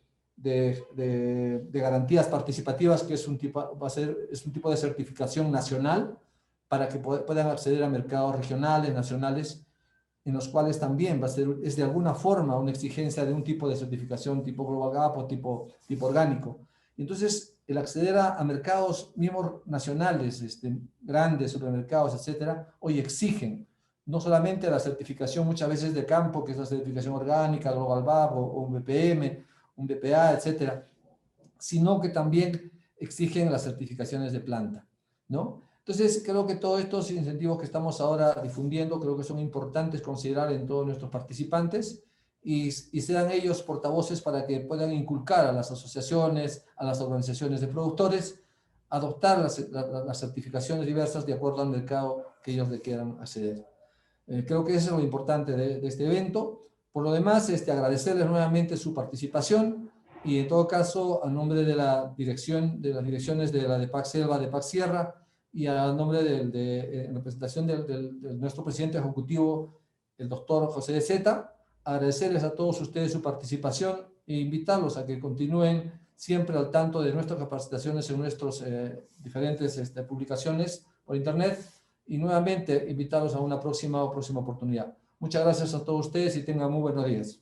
garantías participativas, que es un tipo de certificación nacional para que puedan acceder a mercados regionales, nacionales, en los cuales también es de alguna forma una exigencia de un tipo de certificación tipo Global Gap o tipo orgánico. Entonces, el acceder a mercados mismos nacionales, grandes supermercados, etcétera, hoy exigen no solamente la certificación muchas veces de campo, que es la certificación orgánica, Global Gap o un BPM, un BPA, etcétera, sino que también exigen las certificaciones de planta, ¿no? Entonces, creo que todos estos incentivos que estamos ahora difundiendo, creo que son importantes considerar en todos nuestros participantes y sean ellos portavoces para que puedan inculcar a las asociaciones, a las organizaciones de productores, adoptar las certificaciones diversas de acuerdo al mercado que ellos le quieran acceder. Creo que eso es lo importante de este evento. Por lo demás, agradecerles nuevamente su participación y en todo caso, a nombre de la dirección, de las direcciones de la DEPAC Selva, DEPAC Sierra, y a nombre en representación de nuestro presidente ejecutivo, el doctor José de Zeta, agradecerles a todos ustedes su participación e invitarlos a que continúen siempre al tanto de nuestras capacitaciones en nuestras diferentes publicaciones por internet y nuevamente invitarlos a una próxima oportunidad. Muchas gracias a todos ustedes y tengan muy buenos días.